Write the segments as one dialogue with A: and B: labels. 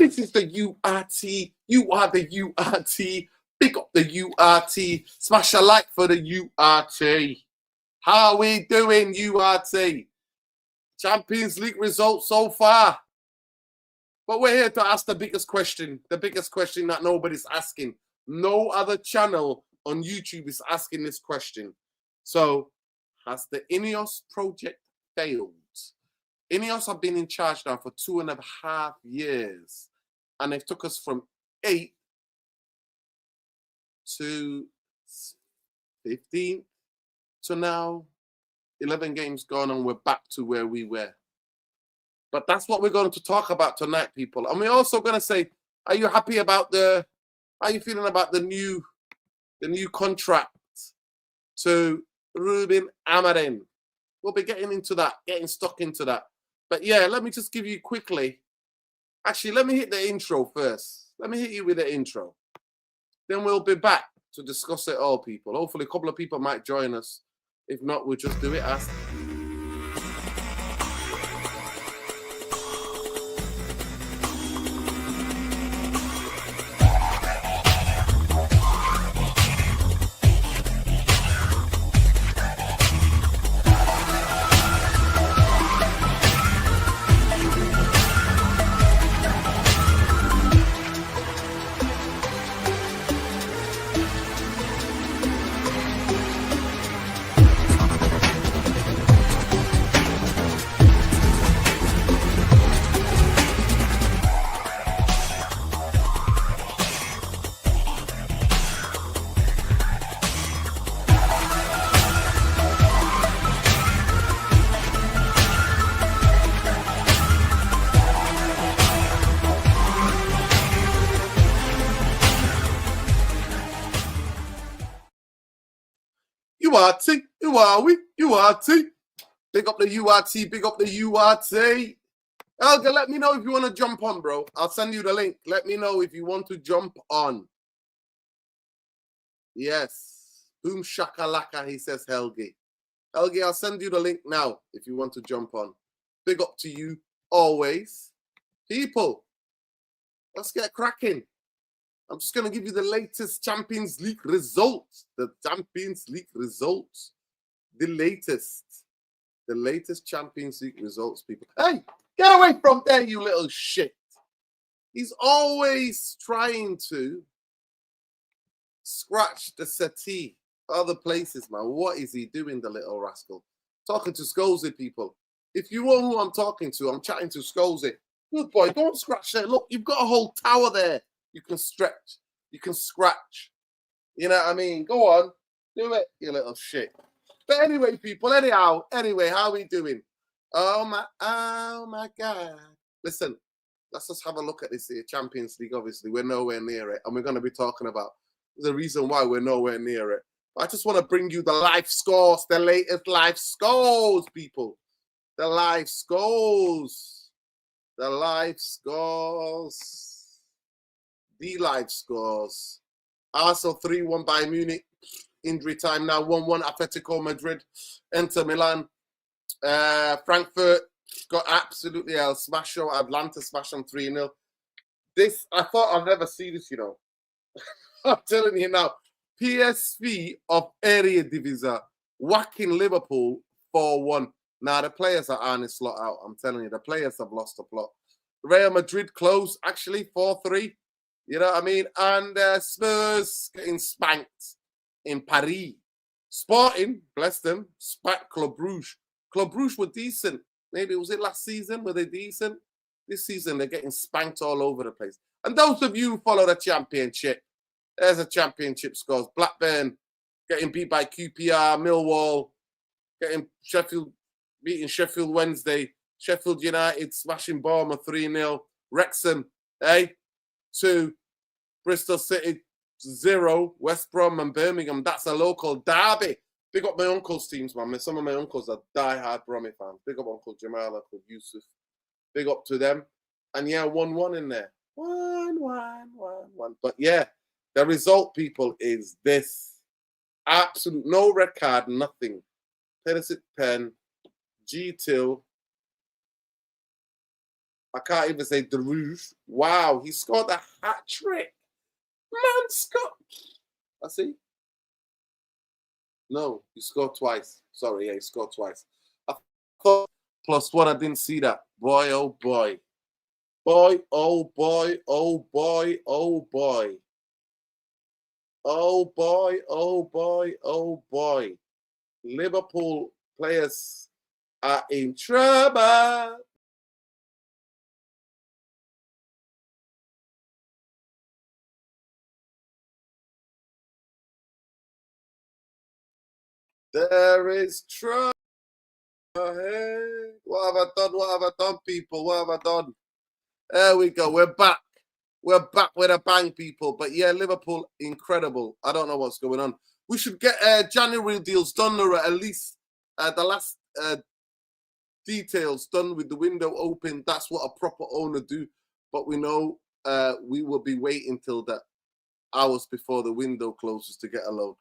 A: This is the URT. You are the URT. Pick up the URT. Smash a like for the URT. How are we doing, URT? Champions League results so far. But we're here to ask the biggest question that nobody's asking. No other channel on YouTube is asking this question. So, has the Ineos project failed? Ineos have been in charge now for 2.5 years. And they've took us from 8 to 15 to now 11 games gone, and we're back to where we were. But that's what we're going to talk about tonight, people. And we're also going to say, are you happy about how are you feeling about the new contract to Ruben Amorim? We'll be getting stuck into that. But yeah, let me just give you quickly. Actually, let me hit the intro first. Let me hit you with the intro. Then we'll be back to discuss it all, people. Hopefully a couple of people might join us. If not, we'll just do it as... URT, who are we? URT. Big up the URT, big up the URT. Elga, let me know if you want to jump on, bro. I'll send you the link. Let me know if you want to jump on. Yes. Boom shakalaka, he says, Helgi. Helgi, I'll send you the link now if you want to jump on. Big up to you always. People, let's get cracking. I'm just going to give you the latest Champions League results. The Champions League results. The latest Champions League results, people. Hey, get away from there, you little shit. He's always trying to scratch the settee. Other places, man. What is he doing, the little rascal? Talking to Scozy, people. If you know who I'm talking to, I'm chatting to Scozy. Good boy, don't scratch there. Look, you've got a whole tower there. You can stretch. You can scratch. You know what I mean? Go on. Do it, you little shit. But anyway, people, how are we doing? Oh my God. Listen, let's just have a look at this here. Champions League, obviously. We're nowhere near it. And we're going to be talking about the reason why we're nowhere near it. But I just want to bring you the live scores, the latest live scores, people. The live scores. The live scores. The live scores. Arsenal 3-1 by Munich. Injury time now 1-1. Atletico Madrid. Inter Milan. Frankfurt got absolutely smashed. Atlanta smashed them 3-0. This, I thought I'd never see this, you know. I'm telling you now. PSV of Eredivisie whacking Liverpool 4-1. Now, the players are honest slot out. I'm telling you, the players have lost the plot. Real Madrid close, actually, 4-3. You know what I mean? And Spurs getting spanked in Paris. Sporting, bless them, spanked Club Brugge. Club Brugge were decent. Maybe was it last season? Were they decent? This season, they're getting spanked all over the place. And those of you who follow the championship, there's a championship scores. Blackburn getting beat by QPR. Millwall beating Sheffield Wednesday. Sheffield United smashing Bournemouth 3-0. Wrexham, 2. Bristol City 0. West Brom and Birmingham. That's a local derby. Big up my uncle's teams, man. Some of my uncles are die-hard Bromley fans. Big up Uncle Jamal, Uncle Yusuf. Big up to them. And yeah, 1-1 in there. 1-1. But yeah, the result, people, is this. Absolute no red card, nothing. Perisic pen, G-Till, I can't even say Derouge. Wow, he scored a hat trick. Man, Scott. I see. No, he scored twice. Sorry, yeah, he scored twice. I thought +1, I didn't see that. Boy, oh boy. Boy, oh boy, oh boy, oh boy. Oh boy, oh boy, oh boy. Liverpool players are in trouble. There is trouble. Hey, what have I done? What have I done, people? What have I done? There we go. We're back. We're back with a bang, people. But yeah, Liverpool, incredible. I don't know what's going on. We should get January deals done, or at least the last details done with the window open. That's what a proper owner do. But we know we will be waiting till the hours before the window closes to get a loan.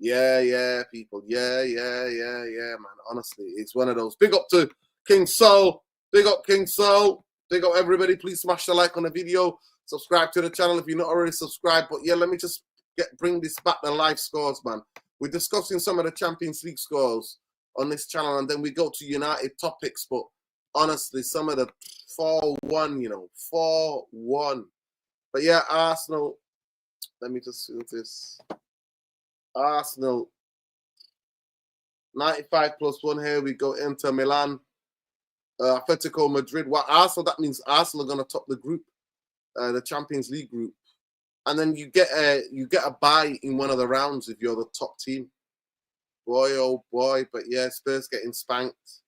A: Yeah, people. Yeah, man. Honestly, it's one of those. Big up to King Sol. Big up King Sol. Big up everybody. Please smash the like on the video. Subscribe to the channel if you're not already subscribed. But yeah, let me just bring this back to live scores, man. We're discussing some of the Champions League scores on this channel, and then we go to United topics. But honestly, some of the 4-1, 4-1. But yeah, Arsenal. Let me just do this. Arsenal, 95 +1. Here we go. Inter Milan, Atletico Madrid. What Arsenal? That means Arsenal are going to top the group, the Champions League group, and then you get a bye in one of the rounds if you're the top team. Boy, oh boy! But yeah, Spurs getting spanked.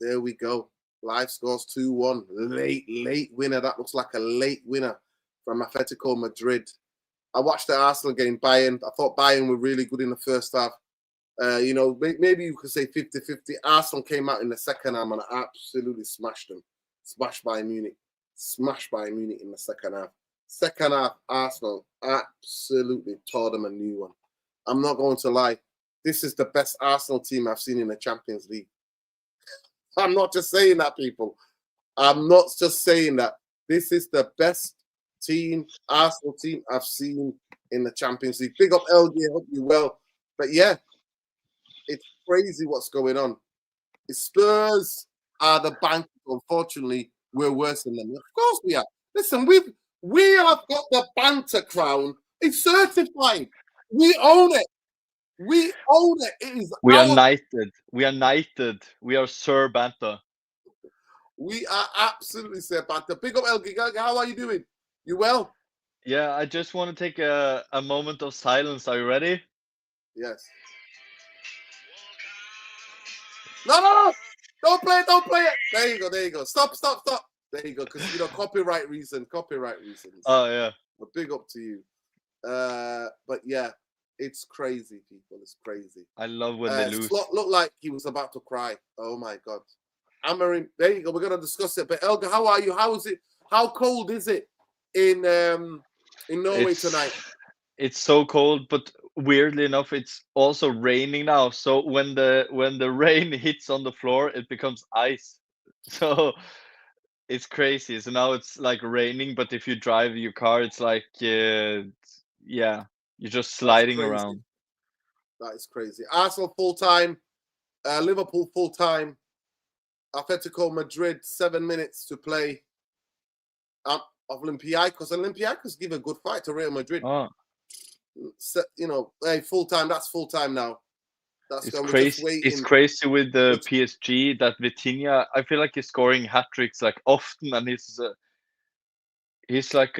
A: There we go. Live scores 2-1. Late winner. That looks like a late winner from Atletico Madrid. I watched the Arsenal game, Bayern. I thought Bayern were really good in the first half. Maybe you could say 50-50. Arsenal came out in the second half and absolutely smashed them. Smashed Bayern Munich. Smashed Bayern Munich in the second half. Second half, Arsenal absolutely tore them a new one. I'm not going to lie. This is the best Arsenal team I've seen in the Champions League. I'm not just saying that, people. I'm not just saying that. This is the best Arsenal team I've seen in the Champions League. Big up LG, hope you well. But yeah, it's crazy what's going on. The Spurs are the bank. Unfortunately, we're worse than them. Of course we are. Listen, we have got the banter crown. It's certified. We own it. We own it. It is
B: We are knighted. We are knighted. We are Sir Banter.
A: We are absolutely Sir Banter. Big up LG. How are you doing? You well?
B: Yeah, I just want to take a moment of silence. Are you ready?
A: Yes. No! Don't play it. There you go. Stop. There you go. Because, copyright reasons.
B: Oh, yeah.
A: But big up to you. But yeah, it's crazy, people. It's crazy.
B: I love when they lose.
A: Looked like he was about to cry. Oh, my God. Amorim, there you go. We're going to discuss it. But, Elga, how are you? How is it? How cold is it in Norway tonight?
B: It's so cold, but weirdly enough, it's also raining now. So when the rain hits on the floor, it becomes ice. So it's crazy. So now it's like raining, but if you drive your car, it's like you're just sliding around.
A: That is crazy. Arsenal full-time, Liverpool full-time, Atletico Madrid 7 minutes to play of Olympiacos. Olympiacos give a good fight to Real Madrid.
B: Oh.
A: Hey, full-time, that's full-time now.
B: It's crazy. It's crazy with the PSG that Vitinha. I feel like he's scoring hat tricks like often, and he's like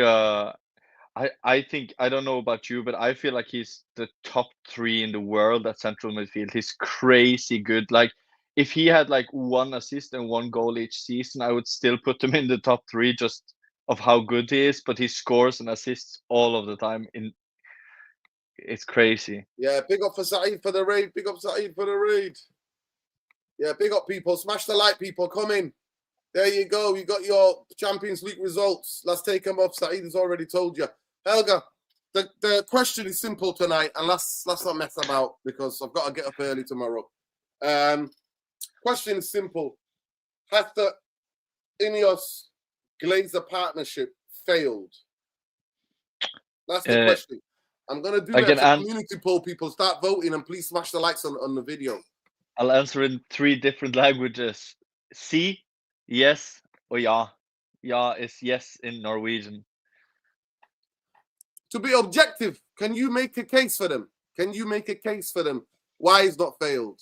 B: I think, I don't know about you, but I feel like he's the top 3 in the world at central midfield. He's crazy good. Like if he had like 1 assist and 1 goal each season, I would still put him in the top 3 just of how good he is. But he scores and assists all of the time. It's crazy.
A: Yeah, big up for Saeed for the raid. Big up Saeed for the raid. Yeah, big up, people. Smash the like, people. Come in. There you go. You got your Champions League results. Let's take them up. Saeed has already told you. Helga, the question is simple tonight, and let's not mess about because I've got to get up early tomorrow. Question is simple. Ineos Glazer partnership failed? That's the question. I'm going to do it as a community poll. People start voting and please smash the likes on the video.
B: I'll answer in 3 different languages. Sí, yes, or ja. Ja is yes in Norwegian.
A: To be objective, can you make a case for them? Can you make a case for them why it's not failed?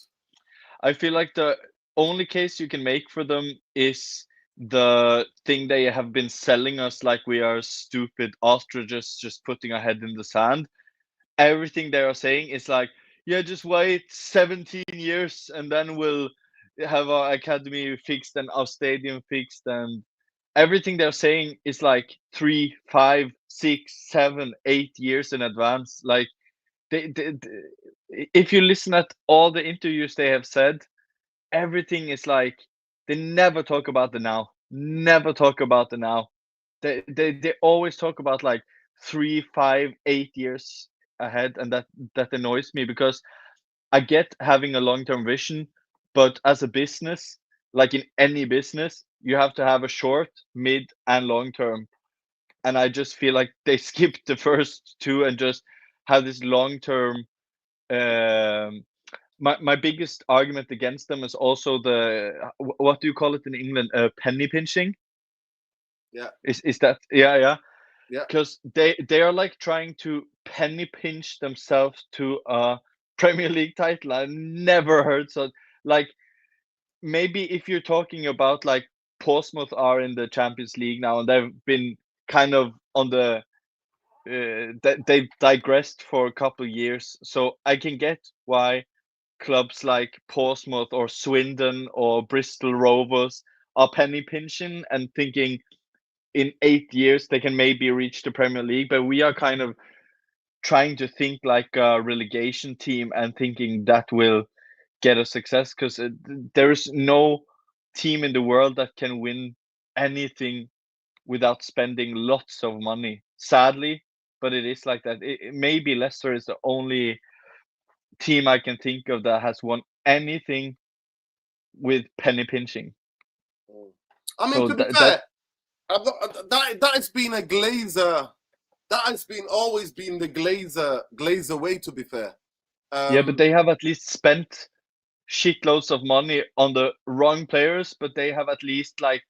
B: I feel like the only case you can make for them is the thing they have been selling us like we are stupid ostriches just putting our head in the sand. Everything they are saying is like, yeah, just wait 17 years and then we'll have our academy fixed and our stadium fixed, and everything they're saying is like 3, 5, 6, 7, 8 years in advance. Like they, if you listen at all the interviews they have said, everything is like they never talk about the now. Never talk about the now. They always talk about like 3, 5, 8 years ahead, and that annoys me because I get having a long-term vision, but as a business, like in any business, you have to have a short, mid, and long term. And I just feel like they skipped the first two and just have this long term. My biggest argument against them is also the what do you call it in England? Penny pinching.
A: Yeah.
B: Is that yeah?
A: Yeah.
B: Because they are like trying to penny pinch themselves to a Premier League title. I never heard so. Like maybe if you're talking about like Portsmouth are in the Champions League now and they've been kind of on the they've digressed for a couple of years, so I can get why clubs like Portsmouth or Swindon or Bristol Rovers are penny pinching and thinking in 8 years they can maybe reach the Premier League, but we are kind of trying to think like a relegation team and thinking that will get us success, because there is no team in the world that can win anything without spending lots of money, sadly, but it is like that. Maybe Leicester is the only team I can think of that has won anything with penny pinching.
A: I mean, so to be fair, that has been a Glazer. That has always been the Glazer way. To be fair,
B: yeah, but they have at least spent shitloads of money on the wrong players. But they have at least, like,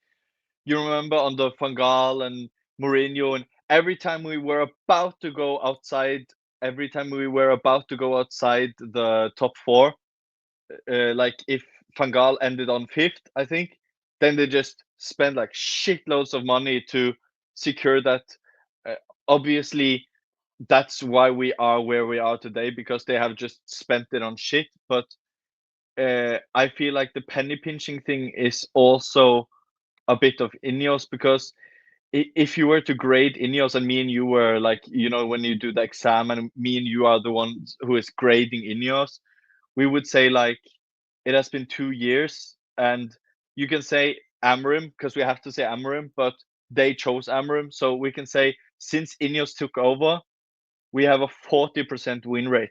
B: you remember on the Van Gaal and Mourinho, and every time we were about to go outside, the top 4, like if Van Gaal ended on 5th, I think, then they just spend like shitloads of money to secure that. Obviously, that's why we are where we are today, because they have just spent it on shit. But I feel like the penny pinching thing is also a bit of Ineos, because if you were to grade Ineos and me and you were like, you know, when you do the exam and me and you are the ones who is grading Ineos, we would say like it has been 2 years, and you can say Amorim because we have to say Amorim, but they chose Amorim, so we can say since Ineos took over, we have a 40% win rate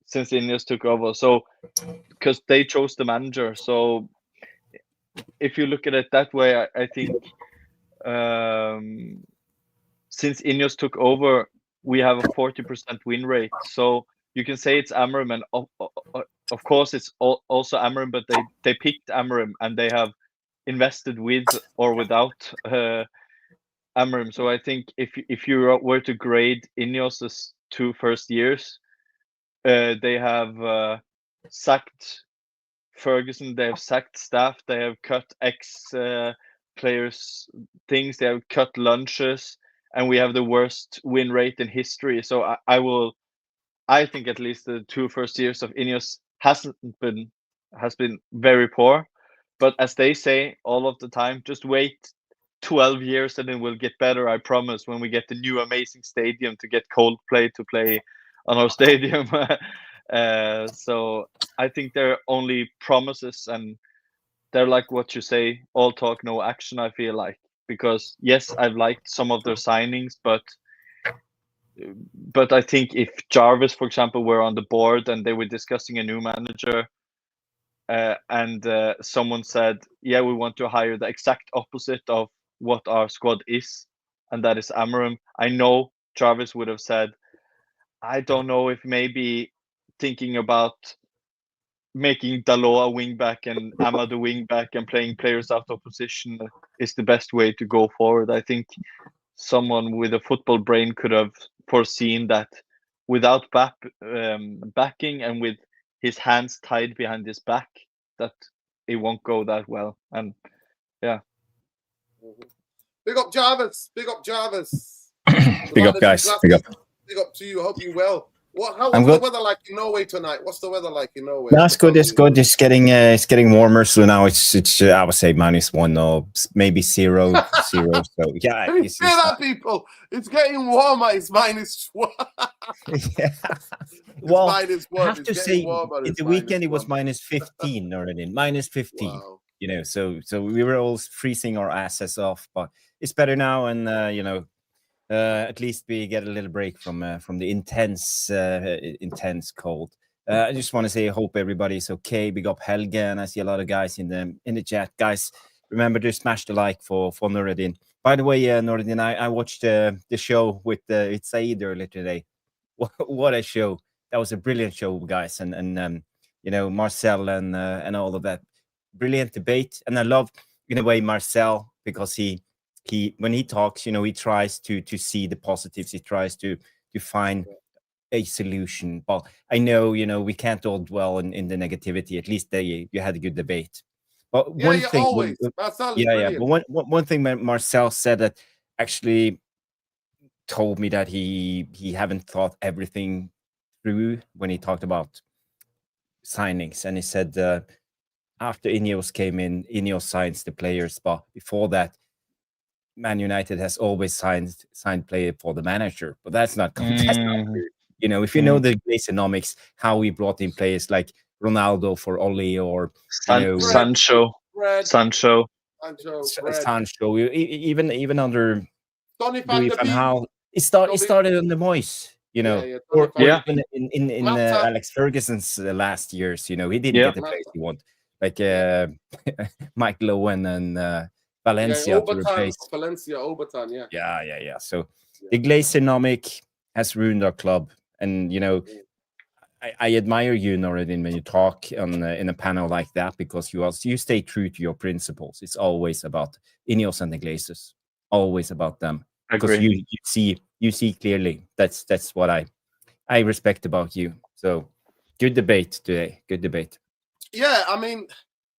B: since Ineos took over. So because they chose the manager, so if you look at it that way, I think since Ineos took over, we have a 40% win rate. So you can say it's Amorim, and of course it's also Amorim, but they picked Amorim and they have invested with or without Amorim. So I think if you were to grade Ineos's 2 first years, they have sacked Ferguson, they have sacked staff, they have cut players things, they have cut lunches, and we have the worst win rate in history. So I think at least the 2 first years of Ineos has been very poor. But as they say all of the time, just wait 12 years and it will get better, I promise, when we get the new amazing stadium to get Coldplay to play on our stadium. So I think they're only promises, and they're like what you say, all talk, no action, I feel like. Because yes, I've liked some of their signings, but I think if Jarvis, for example, were on the board and they were discussing a new manager, and someone said, "Yeah, we want to hire the exact opposite of what our squad is, and that is Amorim." I know Travis would have said, "I don't know if maybe thinking about making Dalot a wing back and Amad a wing back and playing players out of position is the best way to go forward." I think someone with a football brain could have foreseen that without backing and with his hands tied behind his back, that it won't go that well. And yeah.
A: Big up Jarvis. Big up Jarvis.
C: Big up, guys. Big up.
A: Big up to you. I hope you're well. What's the weather like in Norway tonight? What's the weather like in Norway?
C: No, it's good. It's good. It's getting warmer. So now it's I would say -1 or maybe 0. So yeah,
A: can you hear that, people? It's getting warmer. It's -1.
C: Yeah. Well, I have to say, in the weekend it was -15 already. -15. Wow. You know, so we were all freezing our asses off, but it's better now, and at least we get a little break from the intense cold. I just want to say, I hope everybody's okay. Big up Helge, and I see a lot of guys in the chat. Guys, remember to smash the like for Nureddin. By the way, Nureddin, I watched the show with Saeed earlier today. What a show! That was a brilliant show, guys, and you know, Marcel and all of that. Brilliant debate, and I love in a way Marcel, because he when he talks, you know, he tries to see the positives. He tries to find a solution. But I know, you know, we can't all dwell in the negativity. At least you had a good debate. But one thing,
A: always.
C: But one thing Marcel said that actually told me that he haven't thought everything through when he talked about signings, and he said after Ineos came in, Ineos signs the players, but before that, Man United has always signed player for the manager. But that's not true. You know, if you know the economics, how we brought in players like Ronaldo for Oli, or
B: Sancho,
C: even under Louis van Gaal, it started on the Moyes. You know, or even in Alex Ferguson's last years. You know, he didn't get the players he wanted, like Mike Lowen and Valencia to replace
A: Obertan,
C: yeah. So the Glazenomic has ruined our club, and you know, I admire you, Noradin, when you talk in a panel like that, because you stay true to your principles. It's always about Ineos and the Glazers, always about them, because you see clearly. That's what I respect about you. So good debate today. Good debate.
A: Yeah, I mean,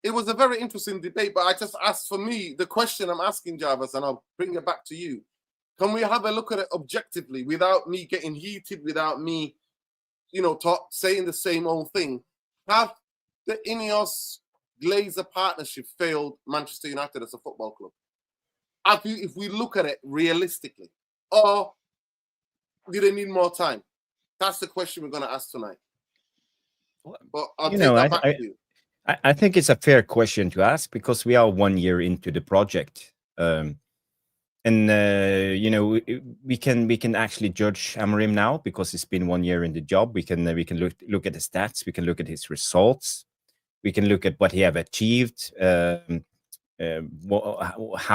A: it was a very interesting debate, but I just asked, for me, the question I'm asking Jarvis, and I'll bring it back to you. Can we have a look at it objectively, without me getting heated, without me, you know, saying the same old thing? Have the Ineos Glazer partnership failed Manchester United as a football club? If we look at it realistically, or do they need more time? That's the question we're going to ask tonight. But I'll take that back to you.
C: I think it's a fair question to ask, because we are 1 year into the project, and you know, we can actually judge Amorim now because it's been 1 year in the job. We can look at the stats, we can look at his results, we can look at what he have achieved, how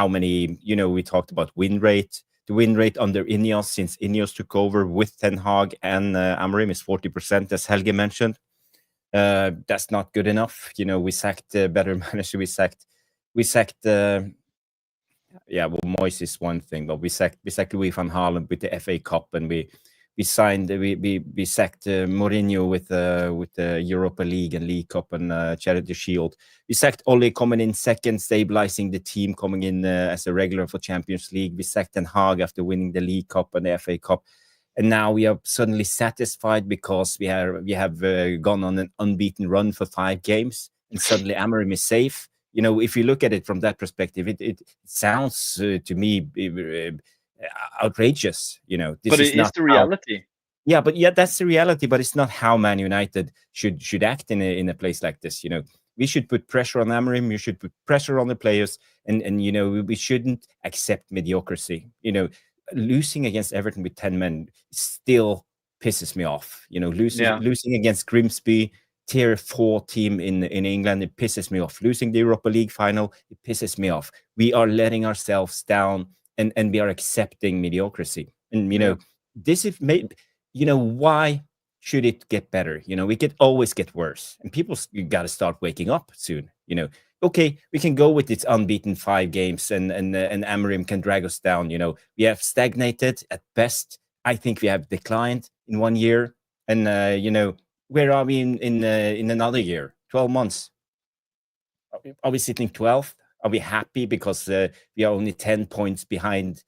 C: many, you know, we talked about win rate. The win rate under Ineos, since Ineos took over with Ten Hag and Amorim, is 40%, as Helge mentioned. That's not good enough. You know, we sacked better manager. We sacked well, Moyes is one thing, but we sacked Louis van Gaal with the FA Cup, and we sacked Mourinho with the Europa League and League Cup and Charity Shield. We sacked Ole coming in second, stabilizing the team, coming in as a regular for Champions League. We sacked Ten Hag after winning the League Cup and the FA Cup. And now we are suddenly satisfied because we have gone on an unbeaten run for 5 games, and suddenly Amorim is safe. You know, if you look at it from that perspective, it sounds to me outrageous. You know,
B: but it is the reality.
C: That's the reality. But it's not how Man United should act in a place like this. You know, we should put pressure on Amorim. We should put pressure on the players, and you know, we shouldn't accept mediocrity. You know. Losing against Everton with 10 men still pisses me off. You know, losing against Grimsby, tier 4 team in England. It pisses me off. Losing the Europa League final, it pisses me off. We are letting ourselves down, and we are accepting mediocrity. And this is made. Why should it get better? We could always get worse, and you got to start waking up soon. Okay, we can go with its unbeaten 5 games, and Amorim can drag us down. We have stagnated at best. I think we have declined in 1 year, and where are we in another year? 12 months? Are we sitting 12th? Are we happy because we are only 10 points behind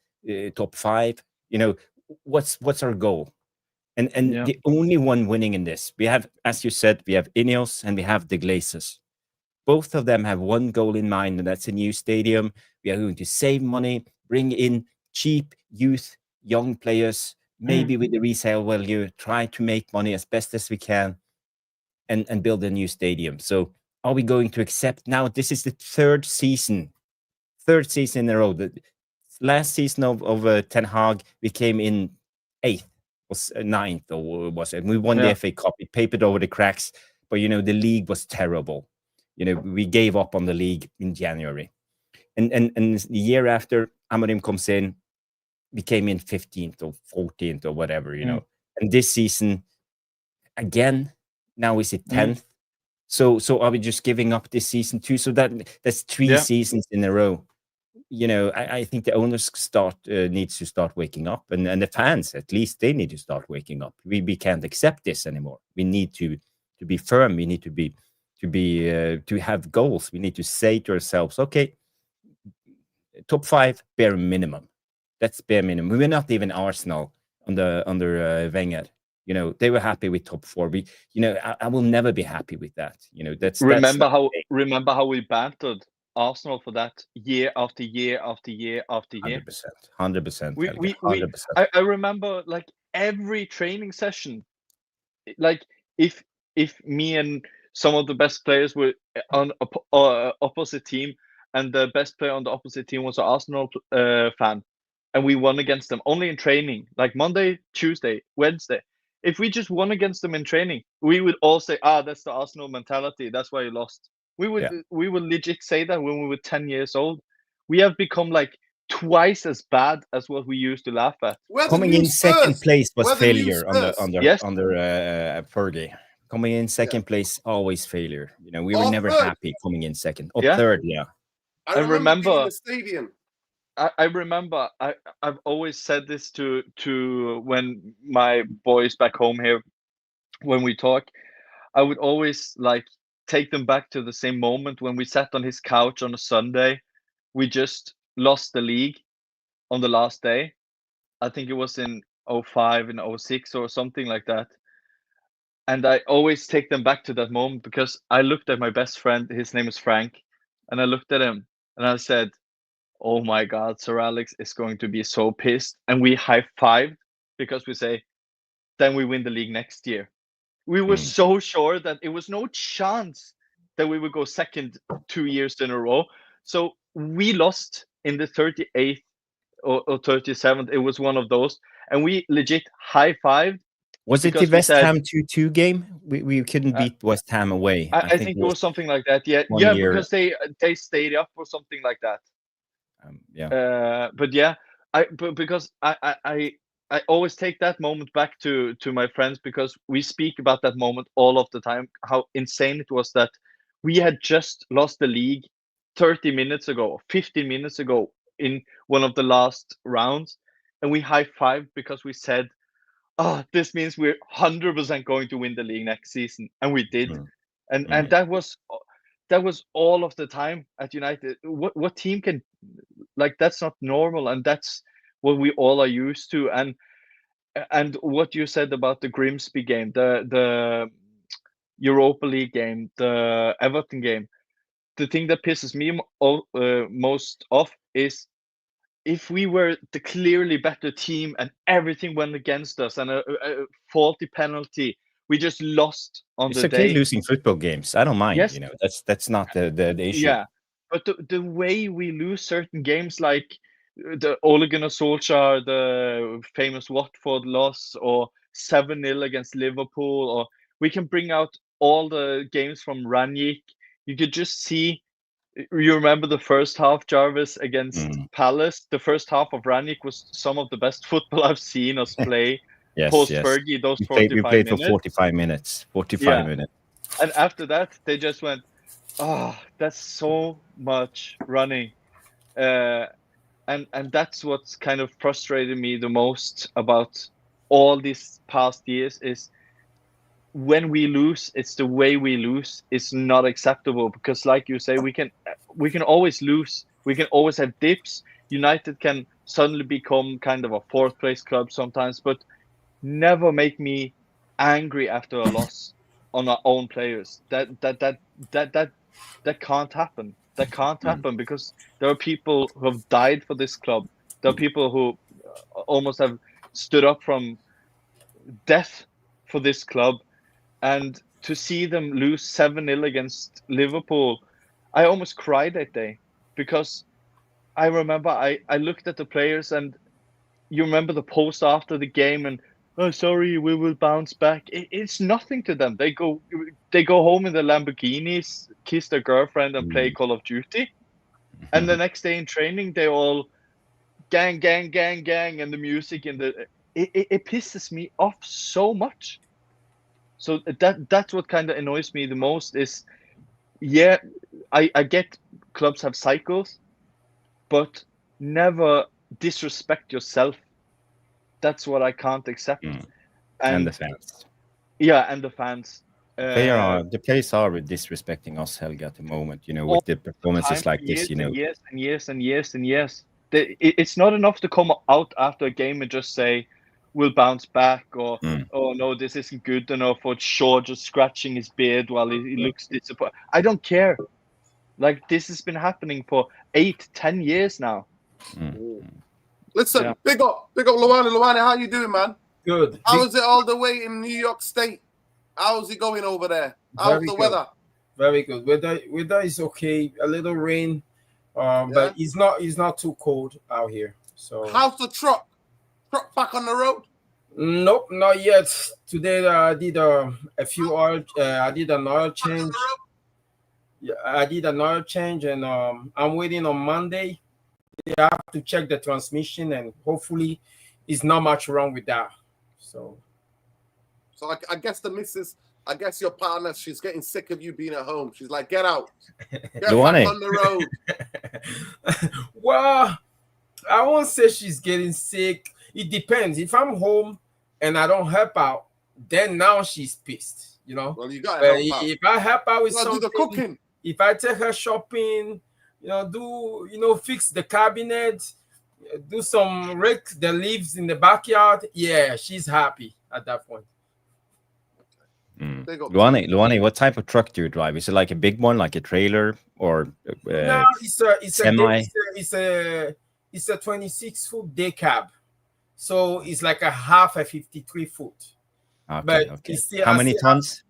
C: top 5? What's our goal? And the only one winning in this, we have, as you said, we have Ineos and we have the Glazers. Both of them have one goal in mind, and that's a new stadium. We are going to save money, bring in cheap youth, young players, maybe with the resale value, try to make money as best as we can, and build a new stadium. So are we going to accept now? This is the third season in a row. The last season of Ten Hag, we came in 8th, was 9th, or was it? We won the FA Cup. It papered over the cracks, but the league was terrible. We gave up on the league in January. And the year after Amorim comes in, we came in 15th or 14th or whatever, And this season, again, now is it 10th? So are we just giving up this season too? So that's 3 seasons in a row. I think the owners needs to start waking up, and the fans, at least, they need to start waking up. We can't accept this anymore. We need to be firm. We need to have goals. We need to say to ourselves, okay, top 5 bare minimum. That's bare minimum. We're not even Arsenal under Wenger. They were happy with top 4. I will never be happy with that.
B: Remember how we bantered Arsenal for that year after year after year after year.
C: 100%.
B: I remember like every training session, like if me and some of the best players were on opposite team, and the best player on the opposite team was an Arsenal fan, and we won against them only in training, like Monday, Tuesday, Wednesday. If we just won against them in training, we would all say, that's the Arsenal mentality. That's why you lost. We would legit say that when we were 10 years old. We have become like twice as bad as what we used to laugh at.
C: Coming in second place was failure under Fergie. Coming in second place, always failure. We were never happy coming in second. Or third,
A: I remember being in the stadium.
B: I remember I've always said this to when my boys back home here, when we talk, I would always like take them back to the same moment when we sat on his couch on a Sunday. We just lost the league on the last day. I think it was in 05 and 06 or something like that. And I always take them back to that moment because I looked at my best friend, his name is Frank, and I looked at him and I said, oh my God, Sir Alex is going to be so pissed. And we high-fived because we say, then we win the league next year. We were so sure that it was no chance that we would go second 2 years in a row. So we lost in the 38th or 37th. It was one of those. And we legit high-fived.
C: Was it the West Ham 2-2 game? We couldn't beat West Ham away.
B: I think it was something like that. Yeah, because they stayed up or something like that. Because I always take that moment back to my friends, because we speak about that moment all of the time, how insane it was that we had just lost the league 30 minutes ago or 15 minutes ago in one of the last rounds, and we high-fived because we said, this means we're 100% going to win the league next season, and we did. And that was all of the time at United. What team can, like, that's not normal, and that's what we all are used to. And what you said about the Grimsby game, the Europa League game, the Everton game, the thing that pisses me most off is if we were the clearly better team and everything went against us and a faulty penalty, we just lost on the day.
C: It's okay losing football games. I don't mind. Yes. That's not the issue.
B: Yeah, but the way we lose certain games, like the Ole Gunnar Solskjaer, the famous Watford loss, or 7-0 against Liverpool, or we can bring out all the games from Ranić, you could just see. You remember the first half, Jarvis, against Palace? The first half of Ranić was some of the best football I've seen us play post Fergie. Those 45
C: we played
B: minutes.
C: for 45 minutes. 45 minutes.
B: And after that, they just went, "Oh, that's so much running," and that's what's kind of frustrated me the most about all these past years is when we lose, it's the way we lose is not acceptable, because like you say, we can always lose. We can always have dips. United can suddenly become kind of a fourth place club sometimes, but never make me angry after a loss on our own players. That can't happen. That can't happen, because there are people who have died for this club. There are people who almost have stood up from death for this club. And to see them lose 7-0 against Liverpool, I almost cried that day, because I remember I looked at the players, and you remember the post after the game, and "Oh, sorry, we will bounce back." It's nothing to them. They go home in their Lamborghinis, kiss their girlfriend, and play Call of Duty. And the next day in training, they all gang, gang, gang, gang, and the music and it pisses me off so much. So that's what kind of annoys me the most is, I get clubs have cycles, but never disrespect yourself. That's what I can't accept.
C: And the fans.
B: Yeah, and the fans.
C: The players are disrespecting us, Helge, at the moment, with the performances like this,
B: Years and years and years and years. It's not enough to come out after a game and just say, "We'll bounce back," or "Oh no, this isn't good enough," or Shaw just scratching his beard while he looks disappointed. I don't care. Like, this has been happening for 8-10 years now.
A: Listen, big up Luani. Luani, how you doing, man?
D: Good.
A: How is it all the way in New York State? How's it going over there? How's the weather?
D: Very good. Weather is okay. A little rain, but it's not too cold out here. So
A: how's the truck? Truck back on the road?
D: Nope, not yet. Today I did a few oil. I did an oil change. Yeah, I did an oil change, and I'm waiting on Monday. I have to check the transmission, and hopefully, it's not much wrong with that. So
A: I guess the missus, I guess your partner, she's getting sick of you being at home. She's like, "Get out, get back on the road."
D: Well, I won't say she's getting sick. It depends. If I'm home and I don't help out, then now she's pissed.
A: Well, you got to help out.
D: If I help out with something,
A: do the cooking.
D: If I take her shopping, fix the cabinet, do some rake the leaves in the backyard, yeah, she's happy at that point.
C: Luani, what type of truck do you drive? Is it like a big one, like a trailer, or
D: no? It's
C: semi?
D: It's a 26-foot day cab, so it's like a half a 53-foot.
C: Okay,
D: but
C: okay. How many tons?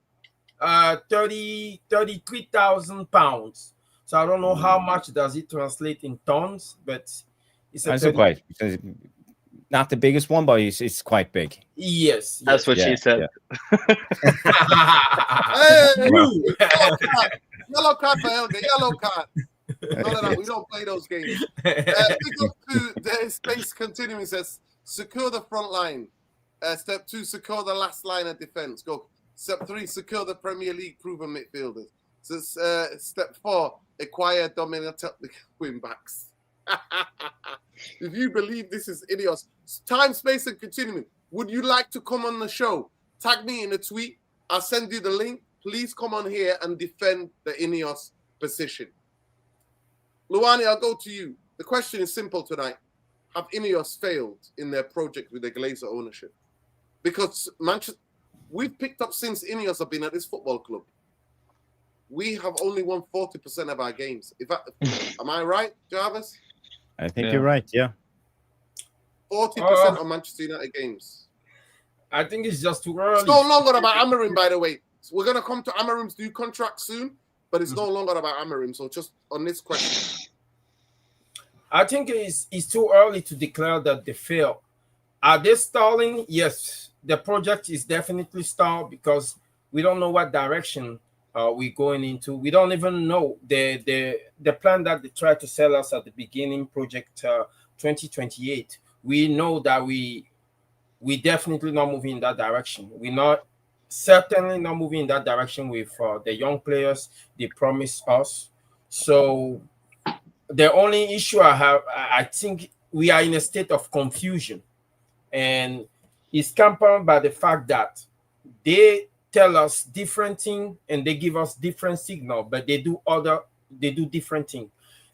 D: 33,000 pounds. So I don't know how much does it translate in tons, but it's
C: quite not the biggest one, but it's quite big.
D: Yes,
B: that's what she said.
A: Hey, yellow card for Helge, yellow card. No, we don't play those games. Pick up to the space continuing, says secure the front line. Step 2, secure the last line of defense. Go. Step 3, secure the Premier League proven midfielders. So step 4, acquire dominant wing backs. If you believe this is Ineos, time, space, and continuing, would you like to come on the show? Tag me in a tweet. I'll send you the link. Please come on here and defend the Ineos position. Luani, I'll go to you. The question is simple tonight. Have Ineos failed in their project with the Glazer ownership? Because we've picked up since Ineos have been at this football club. We have only won 40% of our games. Am I right, Jarvis?
C: I think you're right, yeah.
A: 40% of Manchester United games.
D: I think it's just too early.
A: It's no longer about Amorim, by the way. So we're going to come to Amorim's new contract soon, but it's no longer about Amorim. So just on this question.
D: I think it's too early to declare that they fail. Are they stalling? Yes. The project is definitely stalled because we don't know what direction we're going into. We don't even know the plan that they tried to sell us at the beginning, Project 2028. We know that we definitely not moving in that direction. We're not certainly not moving in that direction with the young players they promised us. So the only issue I have, I think we are in a state of confusion, and it's compounded by the fact that they tell us different things and they give us different signal, but they do different things.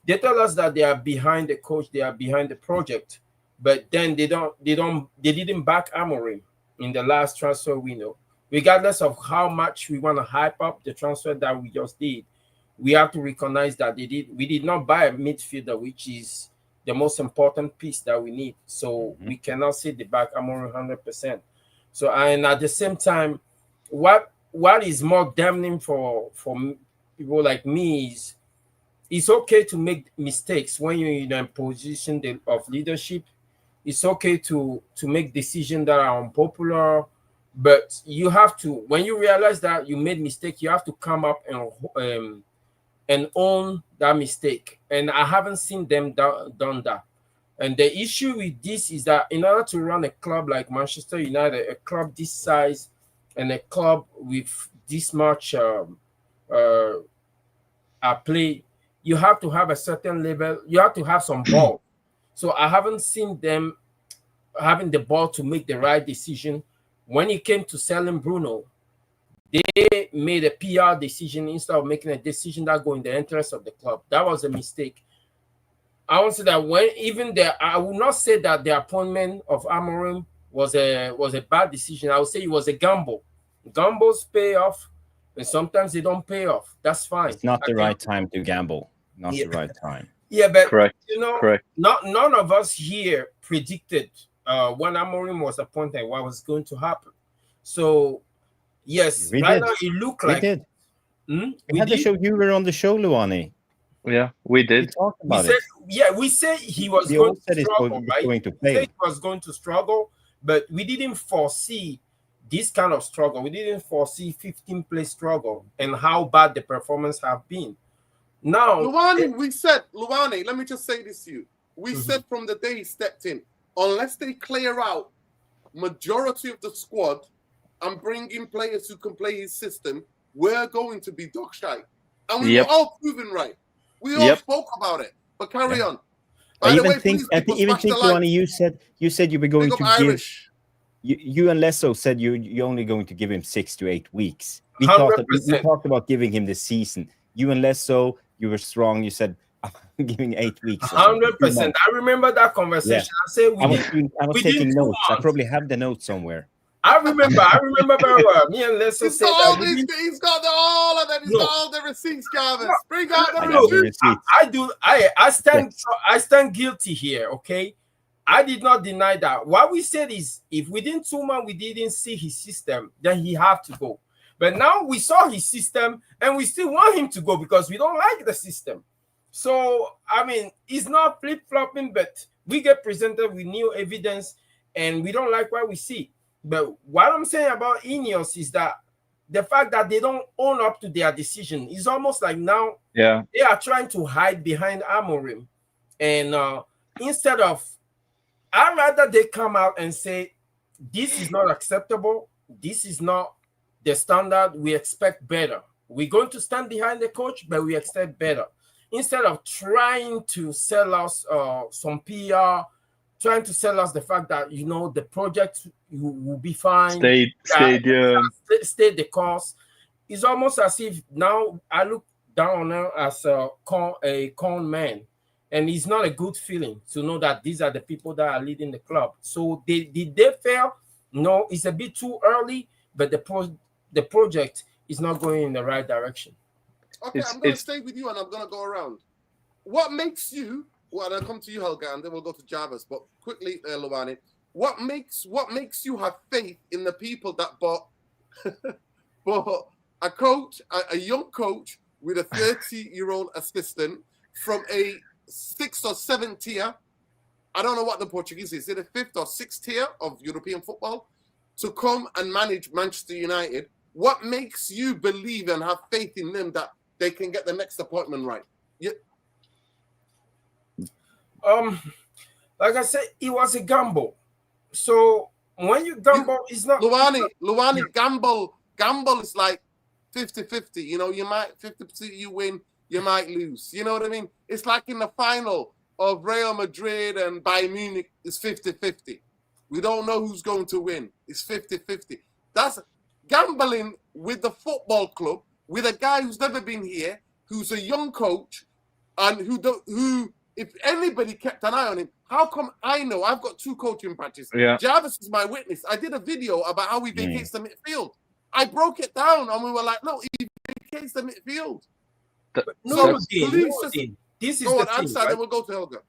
D: They tell us that they are behind the coach, they are behind the project, but then they didn't back Amorim in the last transfer window. Regardless of how much we want to hype up the transfer that we just did, we have to recognize that we did not buy a midfielder, which is the most important piece that we need. So we cannot say the back Amorim 100%. So, and at the same time, what is more damning for people like me is it's okay to make mistakes when you're in a position of leadership. It's okay to make decisions that are unpopular, but you have to, when you realize that you made mistake, you have to come up and own that mistake. And I haven't seen them done that. And the issue with this is that in order to run a club like Manchester United, a club this size, and a club with this much play, you have to have a certain level. You have to have some ball. So I haven't seen them having the ball to make the right decision. When it came to selling Bruno, they made a PR decision instead of making a decision that go in the interest of the club. That was a mistake. I want to say that I would not say that the appointment of Amorim was a bad decision. I would say it was a gamble. Gambles pay off, and sometimes they don't pay off. That's fine.
C: It's not the right time to gamble. Not the right time.
D: Yeah, but
B: correct.
D: None of us here predicted when Amorim was appointed what was going to happen. So yes, right now it looked like
C: we did. We had the show. You were on the show, Luani.
B: Yeah, we did.
C: We talked about it.
D: We said he was going to struggle, right? We said he was going to struggle, but we didn't foresee this kind of struggle. We didn't foresee 15-play struggle and how bad the performance have been. Now,
A: Luani, let me just say this to you. We said from the day he stepped in, unless they clear out majority of the squad and bring in players who can play his system, we're going to be dog shite. And we were all proven right. We all spoke about it. But carry on.
C: I even think, Luani, you said you were going to give. You and Lesso said you're only going to give him 6 to 8 weeks. We talked about giving him the season. You and Lesso, you were strong. You said I'm giving 8 weeks.
D: 100%. I remember that conversation.
C: Yeah. I was taking notes. I probably have the notes somewhere.
D: I remember very well. Me and Lesso said that
A: he's got all of them. He's got all the receipts, Gavin. Bring out the receipts.
D: I stand guilty here, okay? I did not deny that. What we said is if within 2 months we didn't see his system, then he have to go. But now we saw his system and we still want him to go because we don't like the system. So, I mean, it's not flip-flopping, but we get presented with new evidence and we don't like what we see. But what I'm saying about Ineos is that the fact that they don't own up to their decision is almost like now they are trying to hide behind Amorim. And instead of, I'd rather they come out and say, this is not acceptable. This is not the standard. We expect better. We're going to stand behind the coach, but we expect better. Instead of trying to sell us some PR, trying to sell us the fact that, the project will be fine.
B: Stadium.
D: Stay the course. It's almost as if now I look down on her as a con man. And it's not a good feeling to know that these are the people that are leading the club. So did they fail? No, it's a bit too early, but the project is not going in the right direction.
A: Okay, I'm going to stay with you and I'm going to go around. What makes you, I'll come to you, Helga, and then we'll go to Jarvis, but quickly, Luani, what makes you have faith in the people that bought a coach, a young coach with a 30-year-old assistant from a 6th or 7th tier, I don't know what the Portuguese is it a 5th or 6th tier of European football, to come and manage Manchester United What makes you believe and have faith in them that they can get the next appointment right?
D: Like I said, it was a gamble. So when you gamble, it's not
A: Luani, gamble is like 50-50. You know, you might 50% you win, you might lose. You know what I mean? It's like in the final of Real Madrid and Bayern Munich, it's 50-50. We don't know who's going to win. It's 50-50. That's gambling with the football club, with a guy who's never been here, who's a young coach, and who if anybody kept an eye on him, how come I know? I've got 2 coaching patches.
B: Yeah.
A: Jarvis is my witness. I did a video about how he vacates the midfield. I broke it down, and we were like, no, he vacates the midfield.
D: This is the thing, right?
A: Then we'll go to Helga.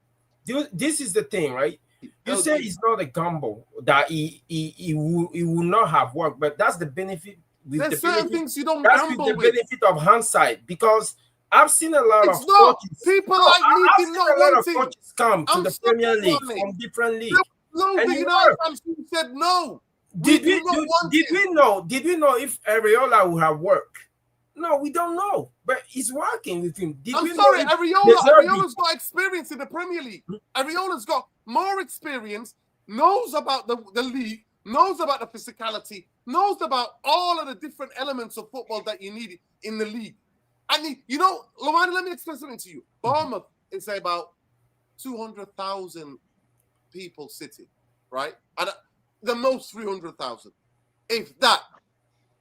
D: This is the thing, right? You say it's not a gamble, that he will not have worked, but that's the benefit.
A: There's certain things you don't gamble with.
D: That's the benefit of hindsight, because I've seen a lot of
A: coaches. People like me did not want
D: to come to the Premier League from different leagues.
A: No, the United fans said no. Did we
D: know if Areola would have worked? No, we don't know. But he's working with him.
A: Areola's got experience in the Premier League. Areola's got more experience, knows about the league, knows about the physicality, knows about all of the different elements of football that you need in the league. And Luani, let me explain something to you. Bournemouth is about 200,000 people city, right? And the most 300,000. If that.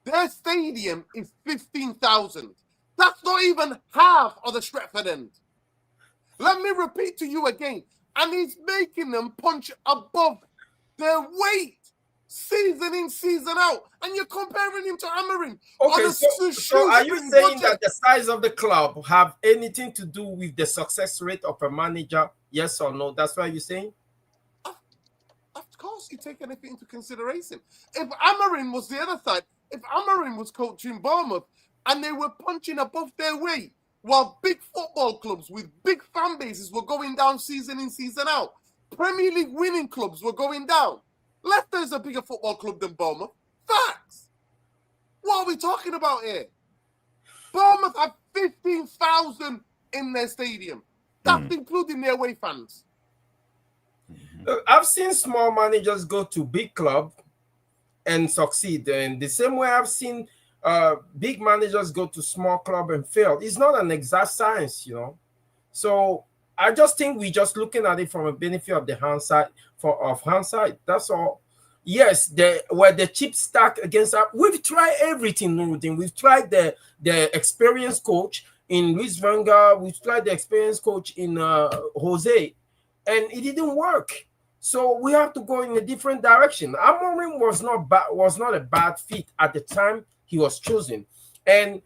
A: Their stadium is 15,000. That's not even half of the Stretford end. Let me repeat to you again. And he's making them punch above their weight, season in, season out. And you're comparing him to Amorim.
D: Okay, so are you saying that the size of the club have anything to do with the success rate of a manager? Yes or no? That's what you're saying?
A: Of course, you take anything into consideration. If Amorim was the other side, if Amorim was coaching Bournemouth and they were punching above their weight, while big football clubs with big fan bases were going down season in, season out, Premier League winning clubs were going down. Leicester's a bigger football club than Bournemouth. Facts. What are we talking about here? Bournemouth have 15,000 in their stadium. That's including their away fans.
D: I've seen small managers go to big club and succeed, and the same way I've seen big managers go to small club and fail. It's not an exact science, So I just think we're just looking at it from a benefit of the hindsight. That's all. Yes, the chip stack against us. We've tried everything, Nuruddin. We've tried the experienced coach in Luis Van Gaal. We've tried the experienced coach in Jose, and it didn't work. So we have to go in a different direction. Amorim was not a bad fit at the time he was chosen. And